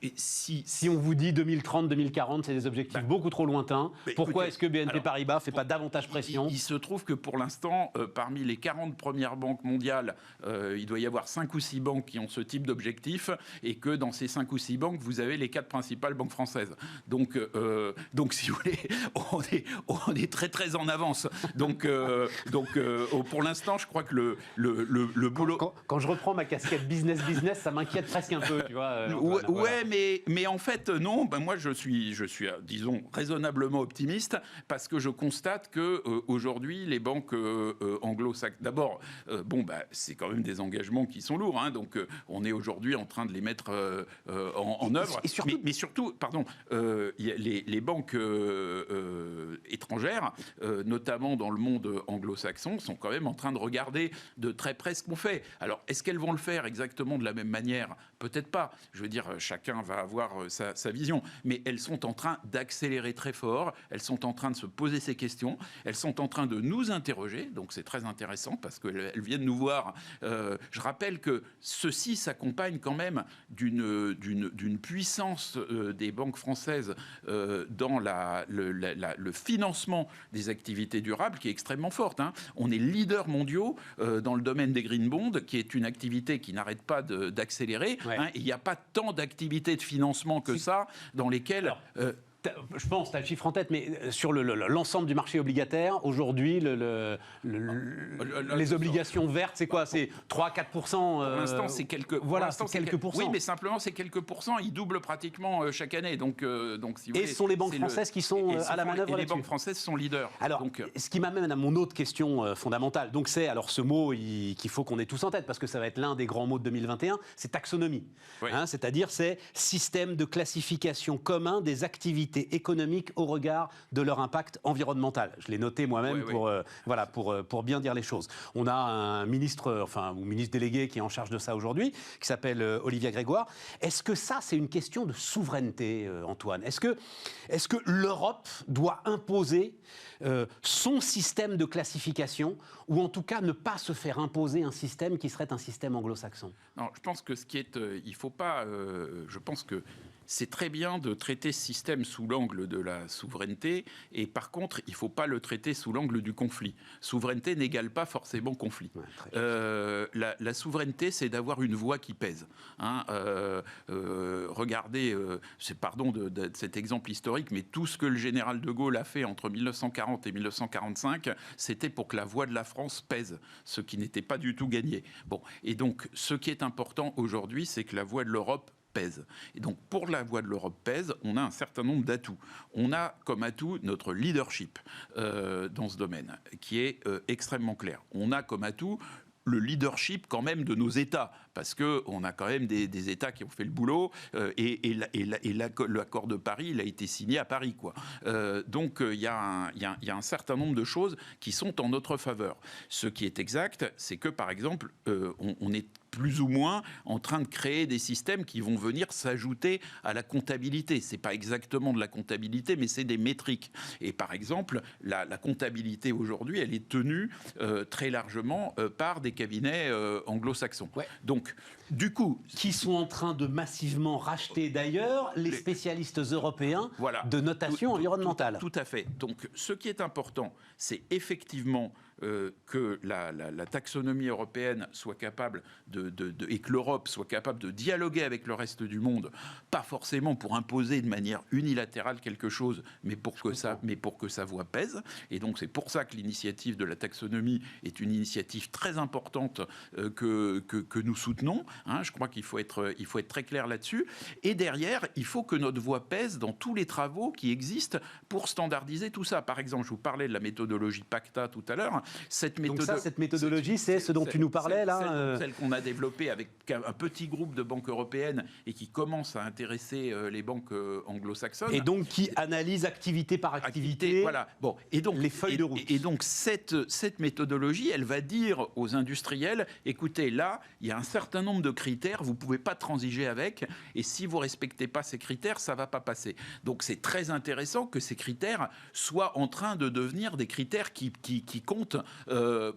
Et si on vous dit 2030, 2040, c'est des objectifs beaucoup trop lointains, pourquoi est-ce que BNP Paribas ne fait pas davantage pression ? Il se trouve que pour l'instant, parmi les 40 premières banques mondiales, il doit y avoir 5 ou 6 banques qui ont ce type d'objectif, et que dans ces 5 ou 6 banques, vous avez les 4 principales banques françaises. Donc si vous voulez, on est très très en avance. Donc pour l'instant, je crois que le boulot... Quand je reprends ma casquette business, ça m'inquiète presque un peu, tu vois. Mais en fait, non. Moi, je suis, disons, raisonnablement optimiste, parce que je constate que aujourd'hui, les banques anglo-saxonnes, d'abord, c'est quand même des engagements qui sont lourds. Hein, donc, on est aujourd'hui en train de les mettre en œuvre. Mais surtout, les banques étrangères, notamment dans le monde anglo-saxon, sont quand même en train de regarder de très près ce qu'on fait. Alors, est-ce qu'elles vont le faire exactement de la même manière ? Peut-être pas. Je veux dire, chacun va avoir sa vision. Mais elles sont en train d'accélérer très fort. Elles sont en train de se poser ces questions. Elles sont en train de nous interroger. Donc, c'est très intéressant parce qu'elles viennent nous voir. Je rappelle que ceci s'accompagne quand même d'une puissance des banques françaises dans le financement des activités durables qui est extrêmement forte. Hein. On est leader mondiaux dans le domaine des green bonds, qui est une activité qui n'arrête pas d'accélérer. Ouais. Hein, il n'y a pas tant d'activités de financement que ça dans lesquelles... Je pense, tu as le chiffre en tête, mais sur l'ensemble du marché obligataire, aujourd'hui, les obligations vertes, c'est quoi ? C'est 3-4%. Pour l'instant, c'est quelques pourcents. Oui, mais simplement, c'est quelques pourcents. Ils doublent pratiquement chaque année. Donc, si vous voulez, ce sont les banques françaises qui sont à la manœuvre là-dessus. Les banques françaises sont leaders. Alors, ce qui m'amène à mon autre question fondamentale. Donc, c'est alors ce mot qu'il faut qu'on ait tous en tête, parce que ça va être l'un des grands mots de 2021, c'est taxonomie. Oui. Hein, c'est-à-dire, c'est système de classification commun des activités économiques au regard de leur impact environnemental. Je l'ai noté moi-même pour bien dire les choses. On a un ministre, ou ministre délégué qui est en charge de ça aujourd'hui, qui s'appelle Olivia Grégoire. Est-ce que ça, c'est une question de souveraineté, Antoine ? Est-ce que l'Europe doit imposer son système de classification, ou en tout cas ne pas se faire imposer un système qui serait un système anglo-saxon ? Non, je pense que il faut pas... je pense que c'est très bien de traiter ce système sous l'angle de la souveraineté, et par contre, il ne faut pas le traiter sous l'angle du conflit. Souveraineté n'égale pas forcément conflit. Ouais, la souveraineté, c'est d'avoir une voix qui pèse. Hein, regardez, pardon de cet exemple historique, mais tout ce que le général de Gaulle a fait entre 1940 et 1945, c'était pour que la voix de la France pèse, ce qui n'était pas du tout gagné. Bon, et donc, ce qui est important aujourd'hui, c'est que la voix de l'Europe pèse. Et donc, pour la voix de l'Europe pèse, on a un certain nombre d'atouts. On a comme atout notre leadership dans ce domaine, qui est extrêmement clair. On a comme atout le leadership quand même de nos États, parce qu'on a quand même des États qui ont fait le boulot, et l'accord de Paris, il a été signé à Paris, quoi. Donc il y a un certain nombre de choses qui sont en notre faveur. Ce qui est exact, c'est que par exemple, on est plus ou moins en train de créer des systèmes qui vont venir s'ajouter à la comptabilité. C'est pas exactement de la comptabilité, mais c'est des métriques. Et par exemple, la comptabilité aujourd'hui, elle est tenue très largement par des cabinets anglo-saxons. Ouais. Donc, du coup... Qui sont en train de massivement racheter d'ailleurs les spécialistes européens de notation environnementale. Tout à fait. Donc, ce qui est important, c'est effectivement que la taxonomie européenne soit capable et que l'Europe soit capable de dialoguer avec le reste du monde, pas forcément pour imposer de manière unilatérale quelque chose, mais pour que sa voix pèse. Et donc c'est pour ça que l'initiative de la taxonomie est une initiative très importante que nous soutenons. Hein, je crois qu'il faut être très clair là-dessus. Et derrière, il faut que notre voix pèse dans tous les travaux qui existent pour standardiser tout ça. Par exemple, je vous parlais de la méthodologie PACTA tout à l'heure. Cette méthodologie, c'est ce dont tu nous parlais là. Celle qu'on a développée avec un petit groupe de banques européennes et qui commence à intéresser les banques anglo-saxonnes. Et donc qui analyse activité par activité. Voilà. Bon. Et donc les feuilles de route. Et donc cette méthodologie, elle va dire aux industriels, écoutez, là, il y a un certain nombre de critères, vous pouvez pas transiger avec, et si vous respectez pas ces critères, ça va pas passer. Donc c'est très intéressant que ces critères soient en train de devenir des critères qui comptent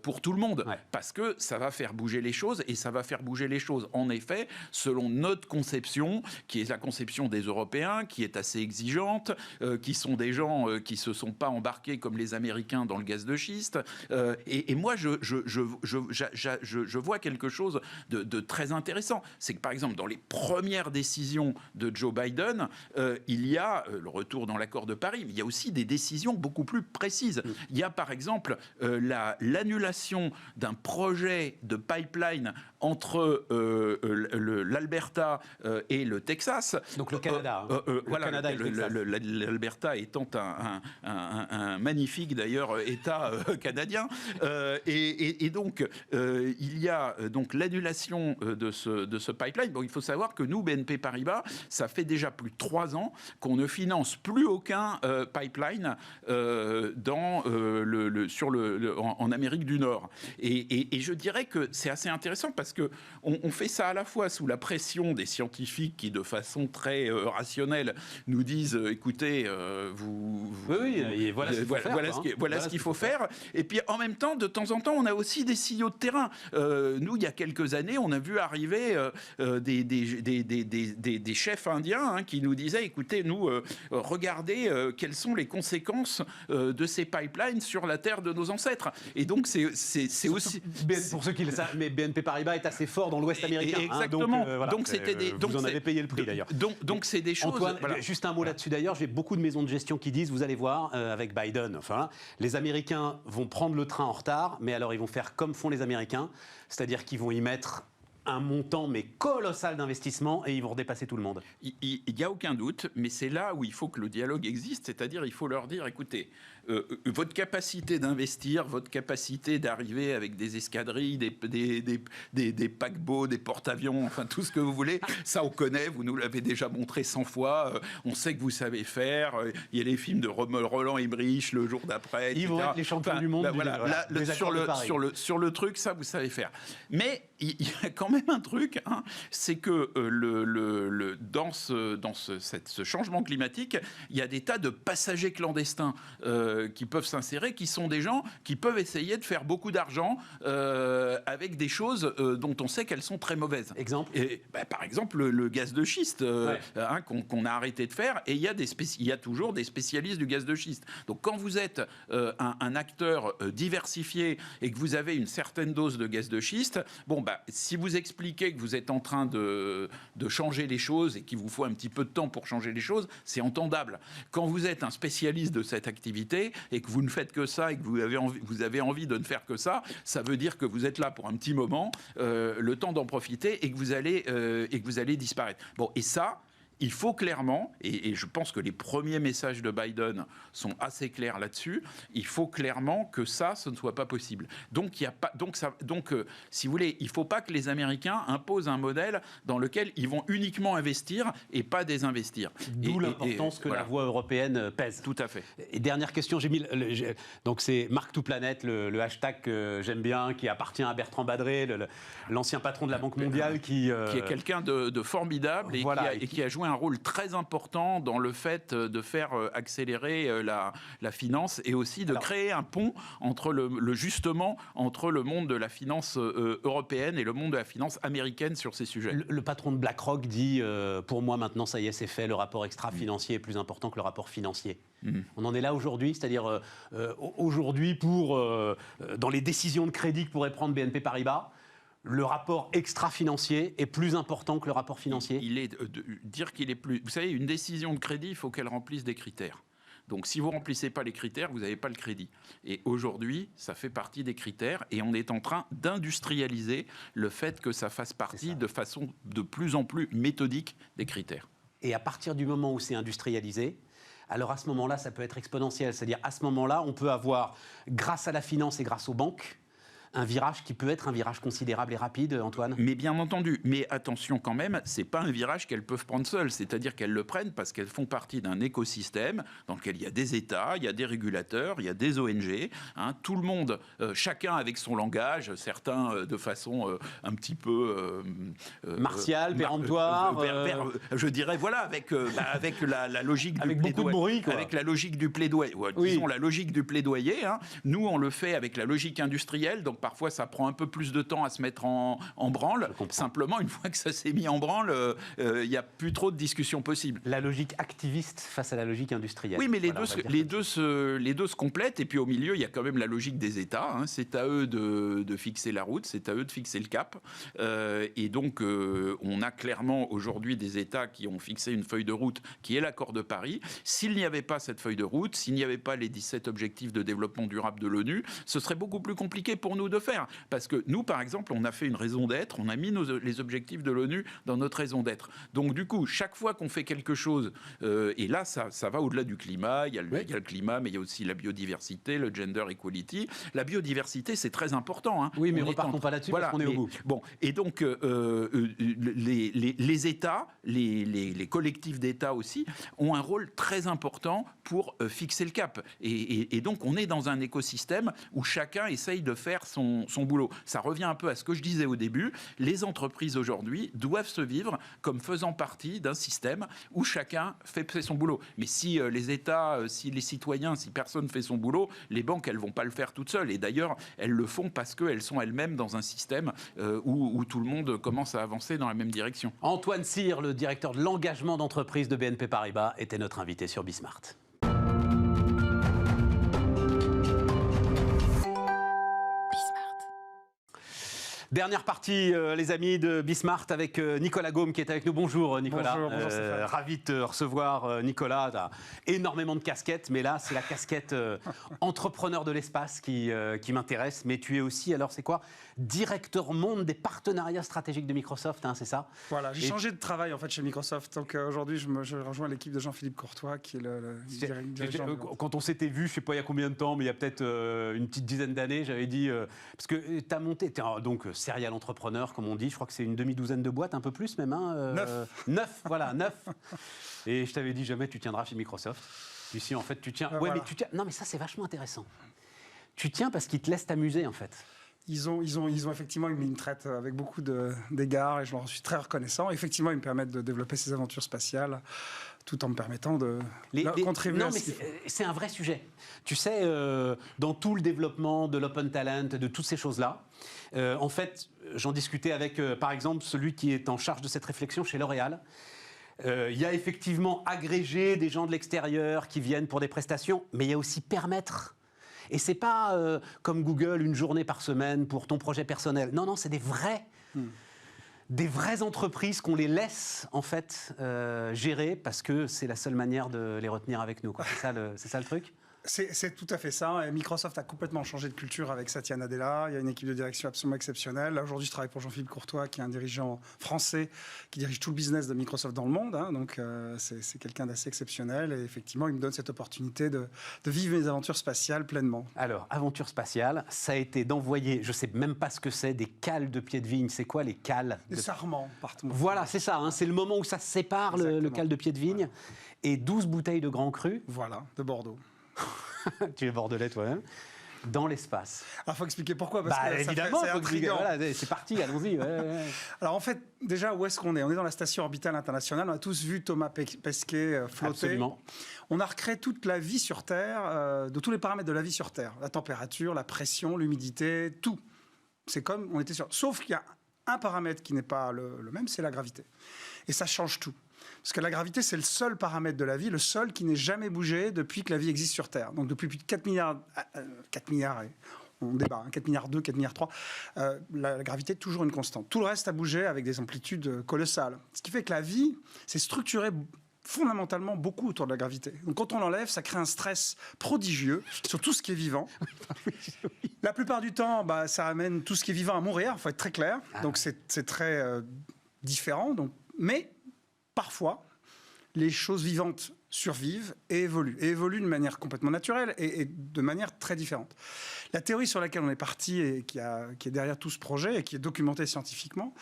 pour tout le monde. Ouais. Parce que ça va faire bouger les choses, et ça va faire bouger les choses, en effet, selon notre conception, qui est la conception des Européens, qui est assez exigeante, qui sont des gens qui se sont pas embarqués comme les Américains dans le gaz de schiste. Et moi, je vois quelque chose de très intéressant. C'est que, par exemple, dans les premières décisions de Joe Biden, il y a le retour dans l'accord de Paris, mais il y a aussi des décisions beaucoup plus précises. Il y a, par exemple, l'annulation d'un projet de pipeline entre l'Alberta et le Texas. Donc le Canada. Voilà, Canada et le Texas. l'Alberta étant un magnifique, d'ailleurs, État canadien. Et donc, il y a donc l'annulation de ce pipeline. Bon, il faut savoir que nous, BNP Paribas, ça fait déjà plus de 3 ans qu'on ne finance plus aucun pipeline en Amérique du Nord. Et je dirais que c'est assez intéressant parce qu'on fait ça à la fois sous la pression des scientifiques qui, de façon très rationnelle, nous disent écoutez, voilà ce qu'il faut faire. Et puis en même temps, de temps en temps, on a aussi des signaux de terrain. Nous, il y a quelques années, on a vu arriver des chefs indiens qui nous disaient écoutez, nous, regardez quelles sont les conséquences de ces pipelines sur la terre de nos ancêtres. Et donc, c'est aussi... Pour ceux qui le savent, mais BNP Paribas est assez fort dans l'Ouest américain. Exactement. Donc c'était vous en avez payé le prix, d'ailleurs. Donc c'est des choses... Antoine, juste un mot là-dessus, d'ailleurs. J'ai beaucoup de maisons de gestion qui disent, vous allez voir, avec Biden, les Américains vont prendre le train en retard, mais alors ils vont faire comme font les Américains, c'est-à-dire qu'ils vont y mettre un montant mais colossal d'investissement et ils vont redépasser tout le monde. Il n'y a aucun doute, mais c'est là où il faut que le dialogue existe, c'est-à-dire il faut leur dire, écoutez, votre capacité d'investir, votre capacité d'arriver avec des escadrilles, des paquebots, des porte-avions, enfin tout ce que vous voulez, ça on connaît, vous nous l'avez déjà montré 100 fois, on sait que vous savez faire, il y a les films de Roland Emmerich, Le jour d'après, Ils vont être les champions du monde. Sur le truc, ça vous savez faire. Mais il y a quand même un truc, c'est que dans ce changement climatique, il y a des tas de passagers clandestins qui peuvent s'insérer, qui sont des gens qui peuvent essayer de faire beaucoup d'argent avec des choses dont on sait qu'elles sont très mauvaises. Exemple par exemple, le gaz de schiste qu'on a arrêté de faire, et il y a toujours des spécialistes du gaz de schiste. Donc quand vous êtes un acteur diversifié et que vous avez une certaine dose de gaz de schiste, si vous expliquez que vous êtes en train de changer les choses et qu'il vous faut un petit peu de temps pour changer les choses, c'est entendable. Quand vous êtes un spécialiste de cette activité et que vous ne faites que ça et que vous avez envie de ne faire que ça, ça veut dire que vous êtes là pour un petit moment, le temps d'en profiter et que vous allez disparaître. Bon, et ça, il faut clairement, et je pense que les premiers messages de Biden sont assez clairs là-dessus, il faut clairement que ce ne soit pas possible. Donc, si vous voulez, il ne faut pas que les Américains imposent un modèle dans lequel ils vont uniquement investir et pas désinvestir. D'où l'importance que la voix européenne pèse. Tout à fait. Et dernière question, j'ai mis donc c'est Mark2Planet, le hashtag que j'aime bien, qui appartient à Bertrand Badré, l'ancien patron de la Banque mondiale, qui est quelqu'un de formidable et qui a joué un rôle très important dans le fait de faire accélérer la finance et aussi de créer un pont entre justement entre le monde de la finance européenne et le monde de la finance américaine sur ces sujets. Le patron de BlackRock dit pour moi maintenant ça y est c'est fait, le rapport extra-financier est plus important que le rapport financier. On en est là aujourd'hui, c'est-à-dire aujourd'hui dans les décisions de crédit que pourrait prendre BNP Paribas, le rapport extra-financier est plus important que le rapport financier. Dire qu'il est plus... Vous savez, une décision de crédit, il faut qu'elle remplisse des critères. Donc, si vous ne remplissez pas les critères, vous n'avez pas le crédit. Et aujourd'hui, ça fait partie des critères et on est en train d'industrialiser le fait que ça fasse partie de façon de plus en plus méthodique des critères. Et à partir du moment où c'est industrialisé, alors à ce moment-là, ça peut être exponentiel. C'est-à-dire, à ce moment-là, on peut avoir, grâce à la finance et grâce aux banques, un virage qui peut être un virage considérable et rapide, Antoine? Mais bien entendu, mais attention quand même, c'est pas un virage qu'elles peuvent prendre seules, c'est-à-dire qu'elles le prennent parce qu'elles font partie d'un écosystème dans lequel il y a des États, il y a des régulateurs, il y a des ONG, hein, tout le monde, chacun avec son langage, certains de façon un petit peu martiale, péremptoire, je dirais voilà, avec la logique avec du beaucoup de bruit, quoi. avec la logique du plaidoyer, disons la logique du plaidoyer. Hein. Nous, on le fait avec la logique industrielle, donc parfois ça prend un peu plus de temps à se mettre en branle. Simplement, une fois que ça s'est mis en branle, il n'y a plus trop de discussions possibles. La logique activiste face à la logique industrielle. Oui, mais les deux se complètent, et puis au milieu, il y a quand même la logique des États. Hein. C'est à eux de fixer la route, c'est à eux de fixer le cap. Et donc, on a clairement aujourd'hui des États qui ont fixé une feuille de route qui est l'accord de Paris. S'il n'y avait pas cette feuille de route, s'il n'y avait pas les 17 objectifs de développement durable de l'ONU, ce serait beaucoup plus compliqué pour nous de faire. Parce que nous, par exemple, on a fait une raison d'être, on a mis les objectifs de l'ONU dans notre raison d'être. Donc du coup, chaque fois qu'on fait quelque chose, et là, ça va au-delà du climat, il y a le climat, mais il y a aussi la biodiversité, le gender equality. La biodiversité, c'est très important. Hein. Oui, mais repartons pas là-dessus parce qu'on est au bout. Bon, et donc, les États, les collectifs d'États aussi, ont un rôle très important pour fixer le cap. Et donc, on est dans un écosystème où chacun essaye de faire son boulot. Ça revient un peu à ce que je disais au début. Les entreprises aujourd'hui doivent se vivre comme faisant partie d'un système où chacun fait son boulot. Mais si les États, si les citoyens, si personne fait son boulot, les banques, elles vont pas le faire toutes seules. Et d'ailleurs, elles le font parce qu'elles sont elles-mêmes dans un système où tout le monde commence à avancer dans la même direction. Antoine Cyr, le directeur de l'engagement d'entreprise de BNP Paribas, était notre invité sur Bismart. Dernière partie, les amis de Bismart, avec Nicolas Gaume qui est avec nous. Bonjour Nicolas. Bonjour Stéphane. Ravi de te recevoir Nicolas. Tu as énormément de casquettes, mais là c'est la casquette entrepreneur de l'espace qui m'intéresse. Mais tu es aussi, alors c'est quoi? Directeur monde des partenariats stratégiques de Microsoft, hein, c'est ça? Voilà, j'ai changé de travail en fait chez Microsoft. Donc aujourd'hui je rejoins l'équipe de Jean-Philippe Courtois qui est le dirigeant. Quand on s'était vu, je ne sais pas il y a combien de temps, mais il y a peut-être une petite dizaine d'années, j'avais dit, parce que tu as monté, donc serial entrepreneur, comme on dit. Je crois que c'est une demi-douzaine de boîtes, un peu plus même. Hein, 9, voilà, 9. Et je t'avais dit, jamais tu tiendras chez Microsoft. Ici, en fait, tu tiens. Ouais, voilà. Mais tu tiens. Non, mais ça, c'est vachement intéressant. Tu tiens parce qu'ils te laissent t'amuser, en fait. Ils ont effectivement une ligne traite avec beaucoup d'égards et je leur suis très reconnaissant. Effectivement, ils me permettent de développer ces aventures spatiales tout en me permettant de contribuer à ce qu'il faut. C'est un vrai sujet. Tu sais, dans tout le développement de l'open talent, de toutes ces choses-là, en fait, j'en discutais avec, par exemple, celui qui est en charge de cette réflexion chez L'Oréal. Il y a effectivement agrégé des gens de l'extérieur qui viennent pour des prestations, mais il y a aussi permettre. Et c'est pas comme Google, une journée par semaine pour ton projet personnel. Non, non, c'est des vraies entreprises qu'on les laisse en fait gérer parce que c'est la seule manière de les retenir avec nous, quoi. C'est ça le truc? C'est tout à fait ça. Et Microsoft a complètement changé de culture avec Satya Nadella. Il y a une équipe de direction absolument exceptionnelle. Là, aujourd'hui, je travaille pour Jean-Philippe Courtois, qui est un dirigeant français qui dirige tout le business de Microsoft dans le monde. Hein. Donc, c'est quelqu'un d'assez exceptionnel. Et effectivement, il me donne cette opportunité de vivre mes aventures spatiales pleinement. Alors, aventure spatiale, ça a été d'envoyer, je ne sais même pas ce que c'est, des cales de pied de vigne. C'est quoi les cales? Des sarments partout. Voilà, c'est ça. Hein. C'est le moment où ça se sépare, le cal de pied de vigne. Voilà. Et 12 bouteilles de Grand Cru. Voilà, de Bordeaux. Tu es bordelais toi-même. Dans l'espace. Alors, il faut expliquer pourquoi. Parce que évidemment, c'est intriguant. Voilà, c'est parti, allons-y. Ouais. Alors, en fait, déjà, où est-ce qu'on est? On est dans la station orbitale internationale. On a tous vu Thomas Pesquet flotter. Absolument. On a recréé toute la vie sur Terre, de tous les paramètres de la vie sur Terre. La température, la pression, l'humidité, tout. C'est comme on était sûr. Sauf qu'il y a un paramètre qui n'est pas le même, c'est la gravité. Et ça change tout. Parce que la gravité, c'est le seul paramètre de la vie, le seul qui n'ait jamais bougé depuis que la vie existe sur Terre. Donc depuis plus de 4 milliards, on débat, hein, 4 milliards 2, 4 milliards 3, la gravité est toujours une constante. Tout le reste a bougé avec des amplitudes colossales. Ce qui fait que la vie s'est structurée fondamentalement beaucoup autour de la gravité. Donc quand on l'enlève, ça crée un stress prodigieux sur tout ce qui est vivant. La plupart du temps, ça amène tout ce qui est vivant à mourir, il faut être très clair. Donc c'est très différent. Mais parfois, les choses vivantes survivent et évoluent de manière complètement naturelle et de manière très différente. La théorie sur laquelle on est parti et qui est derrière tout ce projet et qui est documentée scientifiquement,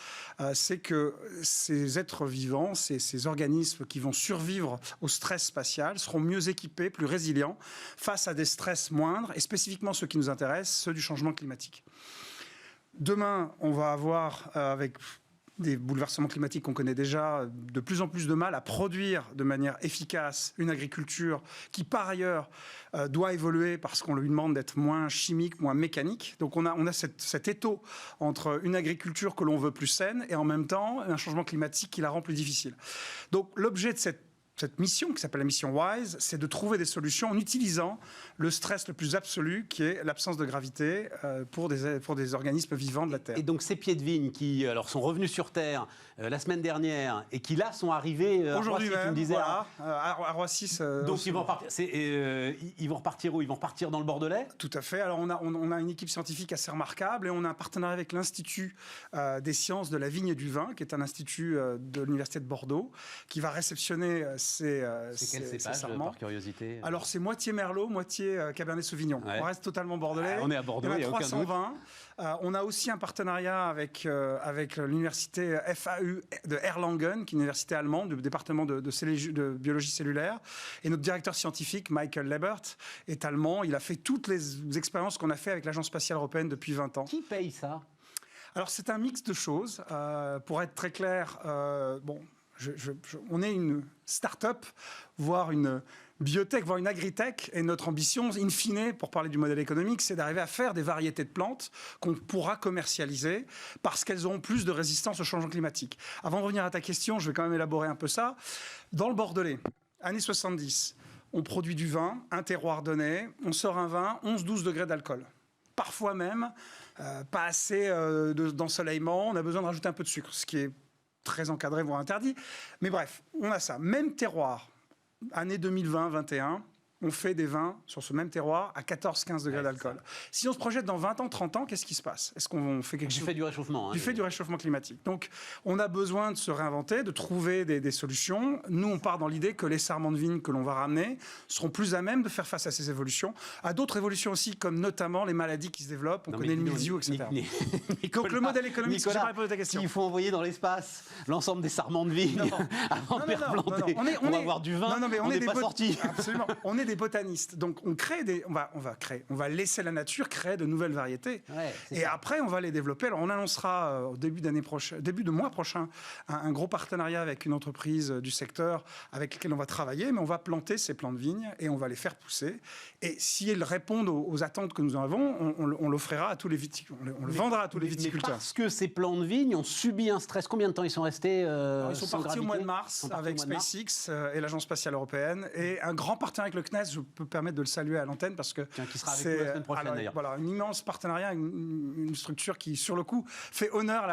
c'est que ces êtres vivants, ces organismes qui vont survivre au stress spatial seront mieux équipés, plus résilients face à des stress moindres et spécifiquement ceux qui nous intéressent, ceux du changement climatique. Demain, on va avoir, avec des bouleversements climatiques qu'on connaît déjà, de plus en plus de mal à produire de manière efficace une agriculture qui, par ailleurs, doit évoluer parce qu'on lui demande d'être moins chimique, moins mécanique. Donc on a cet étau entre une agriculture que l'on veut plus saine et en même temps un changement climatique qui la rend plus difficile. Donc l'objet de cette mission, qui s'appelle la mission WISE, c'est de trouver des solutions en utilisant le stress le plus absolu, qui est l'absence de gravité pour des organismes vivants de la Terre. Et donc ces pieds de vigne qui sont revenus sur Terre la semaine dernière et qui là sont arrivés aujourd'hui Roissy, même, tu me disais, voilà, à Roissy. donc ils vont repartir. Ils vont repartir où? Ils vont repartir dans le Bordelais? Tout à fait. Alors on a une équipe scientifique assez remarquable et on a un partenariat avec l'Institut des sciences de la vigne et du vin, qui est un institut de l'Université de Bordeaux, qui va réceptionner c'est quel cépage, par curiosité? Alors c'est moitié Merlot, moitié Cabernet Sauvignon. Ouais. On reste totalement bordelais. On est à Bordeaux, il y en a aucun doute. 320. On a aussi un partenariat avec l'université FAU de Erlangen, qui est une université allemande, du département de biologie cellulaire. Et notre directeur scientifique, Michael Lebert, est allemand. Il a fait toutes les expériences qu'on a fait avec l'Agence spatiale européenne depuis 20 ans. Qui paye ça? Alors c'est un mix de choses. Pour être très clair, on est une start-up, voire une biotech, voire une agritech, et notre ambition, in fine, pour parler du modèle économique, c'est d'arriver à faire des variétés de plantes qu'on pourra commercialiser parce qu'elles auront plus de résistance au changement climatique. Avant de revenir à ta question, je vais quand même élaborer un peu ça. Dans le Bordelais, années 70, on produit du vin, un terroir donné, on sort un vin, 11-12 degrés d'alcool. Parfois même, pas assez d'ensoleillement, on a besoin de rajouter un peu de sucre, ce qui est très encadré, voire interdit. Mais bref, on a ça. Même terroir, année 2020-21, on fait des vins sur ce même terroir à 14-15 degrés d'alcool. Si on se projette dans 20 ans, 30 ans, qu'est-ce qui se passe? Est-ce qu'on fait quelque chose? Du fait du réchauffement. Du fait du réchauffement climatique. Donc, on a besoin de se réinventer, de trouver des solutions. Nous, on part dans l'idée que les sarments de vigne que l'on va ramener seront plus à même de faire face à ces évolutions, à d'autres évolutions aussi, comme notamment les maladies qui se développent. On connaît le mildiou, etc. Donc, le modèle économique, si j'ai pas répondu à ta question. Il faut envoyer dans l'espace l'ensemble des sarments de vigne avant de les replanter. On va avoir du vin, on n'est pas sorti. Absolument. On est des botanistes. Donc, on va laisser la nature créer de nouvelles variétés. Ouais, et après, on va les développer. Alors, on annoncera au début de mois prochain, un gros partenariat avec une entreprise du secteur avec laquelle on va travailler, mais on va planter ces plants de vigne et on va les faire pousser. Et si elles répondent aux attentes que nous en avons, on l'offrira à tous les viticulteurs. On le vendra à tous les viticulteurs. Mais parce que ces plants de vigne ont subi un stress. Combien de temps ils sont restés ils sont partis au mois de mars avec SpaceX et l'Agence spatiale européenne et un grand partenariat avec le CNES. Je peux permettre de le saluer à l'antenne parce que qui sera avec nous la semaine prochaine d'ailleurs. Voilà, un immense partenariat, une structure qui, sur le coup, fait honneur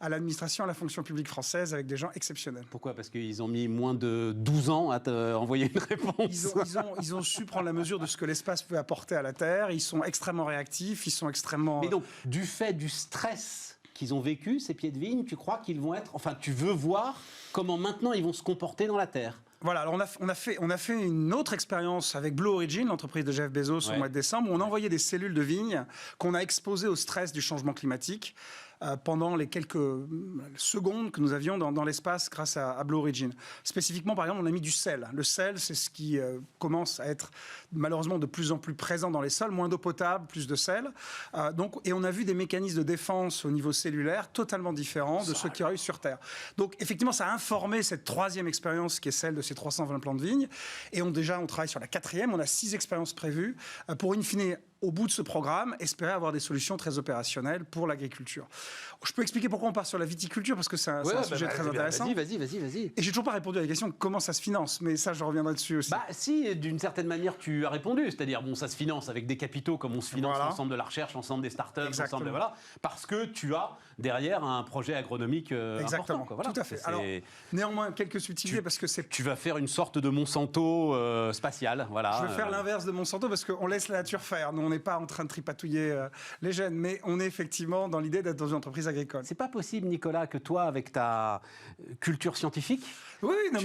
à l'administration, à la fonction publique française avec des gens exceptionnels. Pourquoi? Parce qu'ils ont mis moins de 12 ans à envoyer une réponse. Ils ont su prendre la mesure de ce que l'espace peut apporter à la Terre. Ils sont extrêmement réactifs, ils sont extrêmement... Mais donc, du fait du stress qu'ils ont vécu, ces pieds de vigne, tu crois qu'ils vont être... Enfin, tu veux voir comment maintenant ils vont se comporter dans la Terre? Voilà, alors on a fait une autre expérience avec Blue Origin, l'entreprise de Jeff Bezos, au mois de décembre, où on a envoyé des cellules de vigne qu'on a exposées au stress du changement climatique pendant les quelques secondes que nous avions dans l'espace grâce à Blue Origin. Spécifiquement, par exemple, on a mis du sel. Le sel, c'est ce qui commence à être malheureusement de plus en plus présent dans les sols, moins d'eau potable, plus de sel. Et on a vu des mécanismes de défense au niveau cellulaire totalement différents de ceux qu'il y aurait eu sur Terre. Donc effectivement, ça a informé cette troisième expérience qui est celle de ces 320 plants de vigne. Et on travaille sur la quatrième. On a 6 expériences prévues pour, in fine, au bout de ce programme, espérer avoir des solutions très opérationnelles pour l'agriculture. Je peux expliquer pourquoi on part sur la viticulture, parce que c'est un sujet très intéressant. Vas-y. Et j'ai toujours pas répondu à la question comment ça se finance, mais ça, je reviendrai dessus aussi. Bah si, d'une certaine manière, tu as répondu. C'est-à-dire, bon, ça se finance avec des capitaux, comme on se finance l'ensemble de la recherche, l'ensemble des startups, l'ensemble de... Voilà, parce que tu as derrière un projet agronomique important. Quoi. Voilà. Tout à fait. Alors, néanmoins, quelques subtilités, parce que c'est... Tu vas faire une sorte de Monsanto spatial, voilà. Je vais faire l'inverse de Monsanto, parce qu'on laisse la nature faire. Nous, n'est pas en train de tripatouiller les gènes, mais on est effectivement dans l'idée d'être dans une entreprise agricole. C'est pas possible, Nicolas, que toi, avec ta culture scientifique, Oui, non,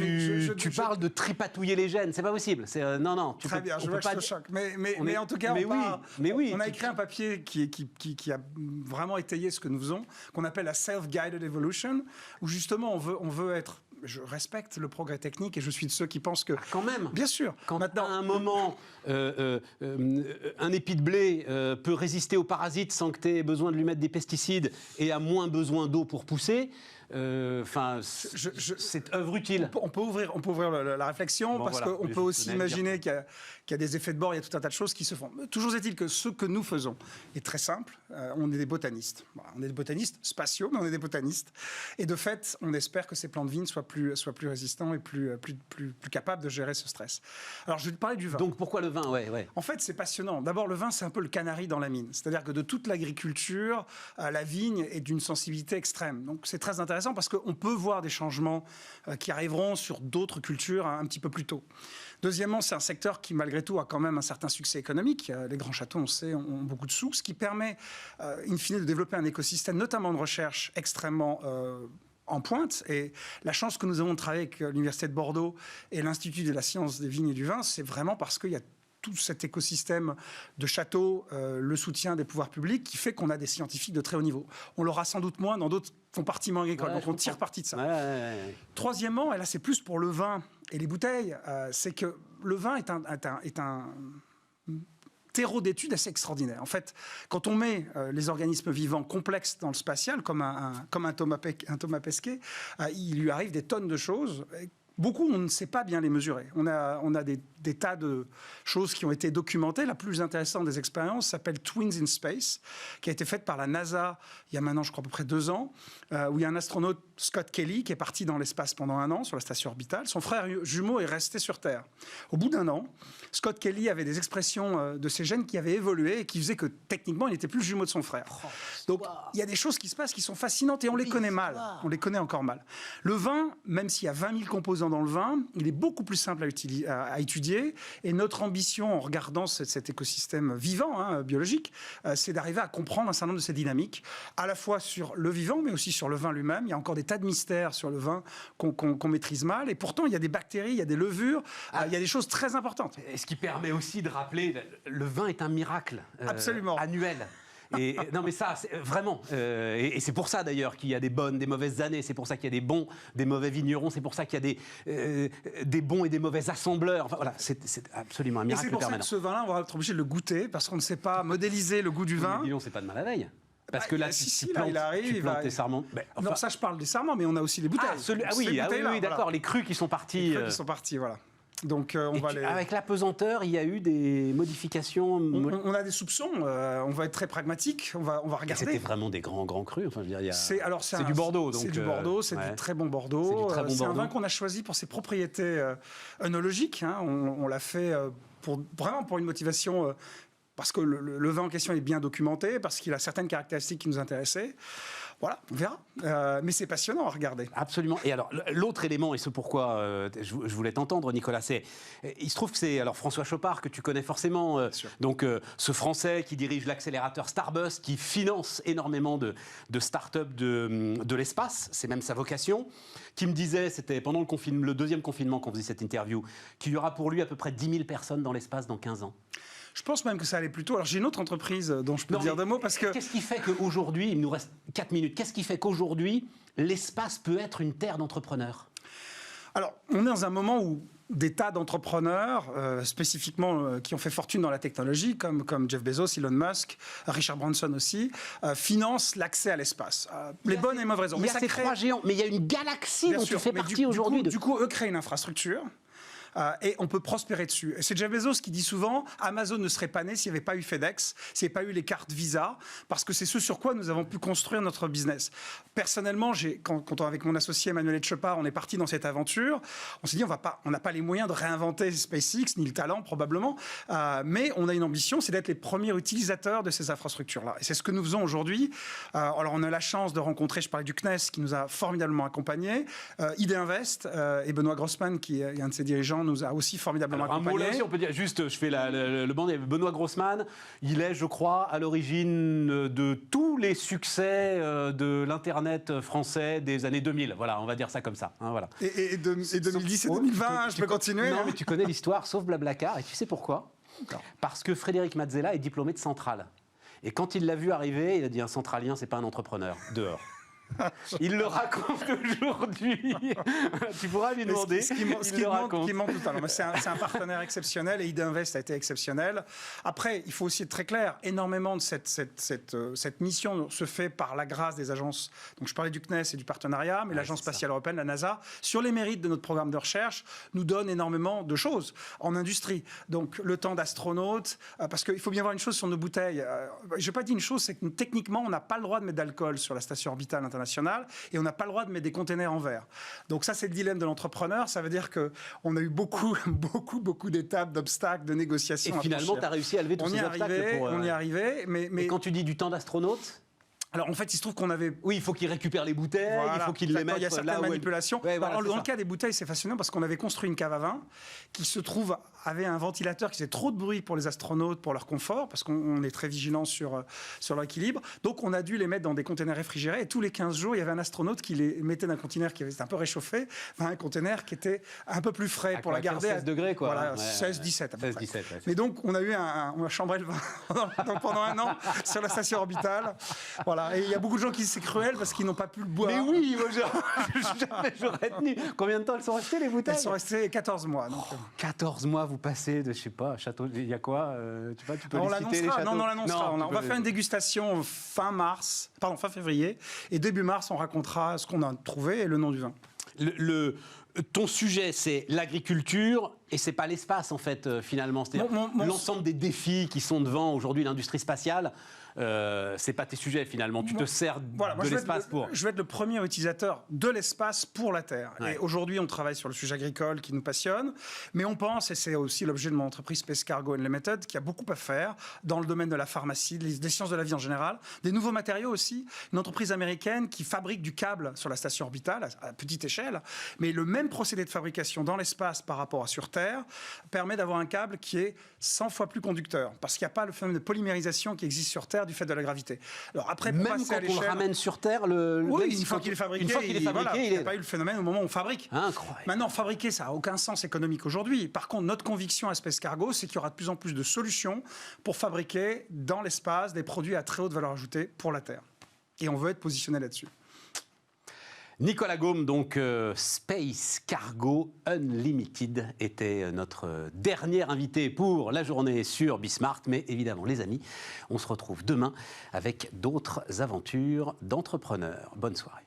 tu parles de tripatouiller les gènes. C'est pas possible. Non. Très bien, je vois que je te choque. Mais en tout cas, on a écrit un papier qui a vraiment étayé ce que nous faisons, qu'on appelle la self-guided evolution, où justement on veut être... Je respecte le progrès technique et je suis de ceux qui pensent que... quand même. Bien sûr. Quand maintenant, à un moment, un épi de blé peut résister aux parasites sans que tu aies besoin de lui mettre des pesticides et a moins besoin d'eau pour pousser... c'est œuvre utile. On peut ouvrir la réflexion, parce qu'on peut aussi imaginer qu'il y a des effets de bord, il y a tout un tas de choses qui se font. Toujours est-il que ce que nous faisons est très simple. On est des botanistes. Voilà, on est des botanistes spatiaux, mais on est des botanistes. Et de fait, on espère que ces plants de vigne soient plus résistants et plus capables de gérer ce stress. Alors, je vais te parler du vin. Donc, pourquoi le vin? Ouais. En fait, c'est passionnant. D'abord, le vin, c'est un peu le canari dans la mine. C'est-à-dire que de toute l'agriculture, la vigne est d'une sensibilité extrême. Donc, c'est très intéressant parce qu'on peut voir des changements qui arriveront sur d'autres cultures un petit peu plus tôt. Deuxièmement, c'est un secteur qui, malgré tout, a quand même un certain succès économique. Les grands châteaux, on sait, ont beaucoup de sous, ce qui permet, in fine, de développer un écosystème, notamment de recherche, extrêmement en pointe. Et la chance que nous avons de travailler avec l'Université de Bordeaux et l'Institut de la science des vignes et du vin, c'est vraiment parce qu'il y a tout cet écosystème de châteaux, le soutien des pouvoirs publics qui fait qu'on a des scientifiques de très haut niveau. On l'aura sans doute moins dans d'autres compartiments agricoles, donc on tire parti de ça. Ouais. Troisièmement, et là c'est plus pour le vin et les bouteilles, c'est que le vin est un terreau d'études assez extraordinaire. En fait, quand on met les organismes vivants complexes dans le spatial, comme un Thomas Pesquet, il lui arrive des tonnes de choses. Beaucoup, on ne sait pas bien les mesurer. On a des tas de choses qui ont été documentées. La plus intéressante des expériences s'appelle Twins in Space, qui a été faite par la NASA il y a maintenant, je crois, à peu près 2 ans, où il y a un astronaute, Scott Kelly, qui est parti dans l'espace pendant 1 an sur la station orbitale. Son frère jumeau est resté sur Terre. Au bout d'1 an, Scott Kelly avait des expressions de ses gènes qui avaient évolué et qui faisaient que, techniquement, il n'était plus le jumeau de son frère. Donc, il y a des choses qui se passent qui sont fascinantes et on les connaît mal. On les connaît encore mal. Le vin, même s'il y a 20 000 composants dans le vin, il est beaucoup plus simple à étudier. Et notre ambition, en regardant cet écosystème vivant, biologique, c'est d'arriver à comprendre un certain nombre de ces dynamiques, à la fois sur le vivant, mais aussi sur le vin lui-même. Il y a encore des tas de mystères sur le vin qu'on maîtrise mal. Et pourtant, il y a des bactéries, il y a des levures, il y a des choses très importantes. Et ce qui permet aussi de rappeler, le vin est un miracle Absolument. Annuel. Et non, mais ça, vraiment. Et c'est pour ça d'ailleurs qu'il y a des bonnes, des mauvaises années. C'est pour ça qu'il y a des bons, des mauvais vignerons. C'est pour ça qu'il y a des bons et des mauvais assembleurs. Enfin voilà, c'est absolument un miracle permanent. Et c'est pour ça que ce vin-là, on va être obligé de le goûter parce qu'on ne sait pas modéliser le goût du vin. Mais c'est pas de mal à la veille. Parce que là, tu plantes tes sarments. Non, ça, je parle des sarments, mais on a aussi les bouteilles. Oui, d'accord, les crus qui sont partis. Les crus qui sont partis, voilà. Donc, avec l'apesanteur, il y a eu des modifications. On a des soupçons. On va être très pragmatique. On va regarder. C'était vraiment des grands crus. Enfin, c'est du Bordeaux. C'est du Bordeaux. C'est du très bon Bordeaux. C'est un vin qu'on a choisi pour ses propriétés œnologiques. On l'a fait vraiment pour une motivation. Parce que le vin en question est bien documenté, parce qu'il a certaines caractéristiques qui nous intéressaient. Voilà, on verra. Mais c'est passionnant à regarder. Absolument. Et alors, l'autre élément, et ce pourquoi je voulais t'entendre, Nicolas, il se trouve que c'est François Chopard, que tu connais forcément, donc ce Français qui dirige l'accélérateur Starbus, qui finance énormément de start-up de l'espace, c'est même sa vocation, qui me disait, c'était pendant le deuxième confinement qu'on faisait cette interview, qu'il y aura pour lui à peu près 10 000 personnes dans l'espace dans 15 ans. Je pense même que ça allait plus tôt. Alors j'ai une autre entreprise dont je peux dire 2 mots parce que... Qu'est-ce qui fait qu'aujourd'hui, il nous reste 4 minutes, qu'est-ce qui fait qu'aujourd'hui, l'espace peut être une terre d'entrepreneurs ? Alors, on est dans un moment où des tas d'entrepreneurs, spécifiquement qui ont fait fortune dans la technologie, comme Jeff Bezos, Elon Musk, Richard Branson aussi, financent l'accès à l'espace. Les bonnes et mauvaises raisons. Il y a ces 3 géants, mais il y a une galaxie dont tu fais partie aujourd'hui. Du coup, eux créent une infrastructure. Et on peut prospérer dessus. Et c'est Jeff Bezos qui dit souvent Amazon ne serait pas né s'il n'y avait pas eu FedEx, s'il n'y avait pas eu les cartes Visa, parce que c'est ce sur quoi nous avons pu construire notre business. Personnellement, quand avec mon associé Emmanuel Etchepard, on est parti dans cette aventure, on s'est dit on n'a pas les moyens de réinventer SpaceX, ni le talent probablement, mais on a une ambition, c'est d'être les premiers utilisateurs de ces infrastructures-là. Et c'est ce que nous faisons aujourd'hui. Alors on a la chance de rencontrer, je parlais du CNES, qui nous a formidablement accompagnés, ID Invest et Benoît Grossman, qui est un de ses dirigeants, nous a aussi formidablement Alors, un mot accompagnés. là aussi, on peut dire, juste, je fais le banc, il y avait Benoît Grossman, il est, je crois, à l'origine de tous les succès de l'Internet français des années 2000. Voilà, on va dire ça comme ça. Hein, voilà. Et 2010 et Oh, 2020, je peux continuer. Non, hein. mais tu connais l'histoire, sauf Blablacar, et tu sais pourquoi ? Parce que Frédéric Mazzella est diplômé de Centrale. Et quand il l'a vu arriver, il a dit un centralien, c'est pas un entrepreneur. Dehors. Il le raconte aujourd'hui. Tu pourras lui demander. Ce qui manque tout à l'heure. C'est un partenaire exceptionnel et Idinvest a été exceptionnel. Après, il faut aussi être très clair. Énormément de cette mission se fait par la grâce des agences. Donc, je parlais du CNES et du partenariat, mais l'Agence spatiale européenne, la NASA, sur les mérites de notre programme de recherche, nous donne énormément de choses en industrie. Donc, le temps d'astronaute, parce qu'il faut bien voir une chose sur nos bouteilles. Je n'ai pas dit une chose, c'est que techniquement, on n'a pas le droit de mettre d'alcool sur la station orbitale internationale et on n'a pas le droit de mettre des containers en verre. Donc ça, c'est le dilemme de l'entrepreneur. Ça veut dire qu'on a eu beaucoup d'étapes, d'obstacles, de négociations. Et finalement, tu as réussi à lever tous ces obstacles. On y est arrivé. Mais Et quand tu dis du temps d'astronaute, alors en fait, il se trouve qu'on avait... oui, il faut qu'il récupère les bouteilles, Voilà. il faut qu'il les mette Il y a certaines là où manipulations. Ouais, voilà, dans le cas des bouteilles, c'est fascinant parce qu'on avait construit une cave à vin qui se trouve avait un ventilateur qui faisait trop de bruit pour les astronautes, pour leur confort, parce qu'on est très vigilant sur leur équilibre. Donc on a dû les mettre dans des containers réfrigérés et tous les 15 jours, il y avait un astronaute qui les mettait d'un conteneur qui était un peu réchauffé vers un conteneur qui était un peu plus frais pour la garder 16 degrés, quoi. Voilà, Ouais, 16-17 à peu 16, près. 17, ouais. Mais donc on a chambré le vin donc, pendant un an sur la station orbitale. Voilà. Et il y a beaucoup de gens qui c'est cruel parce qu'ils n'ont pas pu le boire. Mais oui, moi, jamais j'aurais tenu. Combien de temps elles sont restées, les bouteilles? Elles sont restées 14 mois. Donc, 14 mois, vous passez de, je sais pas, château, il y a quoi tu peux on les citer, les l'annoncera. châteaux? Non, on l'annoncera. Non, On va faire une dégustation fin février. Et début mars, on racontera ce qu'on a trouvé et le nom du vin. Ton sujet, c'est l'agriculture et c'est pas l'espace, en fait, finalement. C'est-à-dire l'ensemble des défis qui sont devant aujourd'hui l'industrie spatiale. C'est pas tes sujets, finalement. Tu te sers de l'espace pour... Je vais être le premier utilisateur de l'espace pour la Terre. Ouais. Et aujourd'hui, on travaille sur le sujet agricole qui nous passionne. Mais on pense, et c'est aussi l'objet de mon entreprise Space Cargo Unlimited, qu'il y a beaucoup à faire dans le domaine de la pharmacie, des sciences de la vie en général, des nouveaux matériaux aussi. Une entreprise américaine qui fabrique du câble sur la station orbitale à petite échelle. Mais le même procédé de fabrication dans l'espace par rapport à sur Terre permet d'avoir un câble qui est 100 fois plus conducteur. Parce qu'il n'y a pas le phénomène de polymérisation qui existe sur Terre du fait de la gravité. Alors après, même quand on le ramène sur Terre, oui, une fois qu'il est fabriqué, il n'y a pas eu le phénomène au moment où on fabrique. Incroyable. Maintenant, fabriquer, ça n'a aucun sens économique aujourd'hui. Par contre, notre conviction à Space Cargo, c'est qu'il y aura de plus en plus de solutions pour fabriquer dans l'espace des produits à très haute valeur ajoutée pour la Terre. Et on veut être positionné là-dessus. Nicolas Gaume, donc Space Cargo Unlimited, était notre dernier invité pour la journée sur Bismart. Mais évidemment, les amis, on se retrouve demain avec d'autres aventures d'entrepreneurs. Bonne soirée.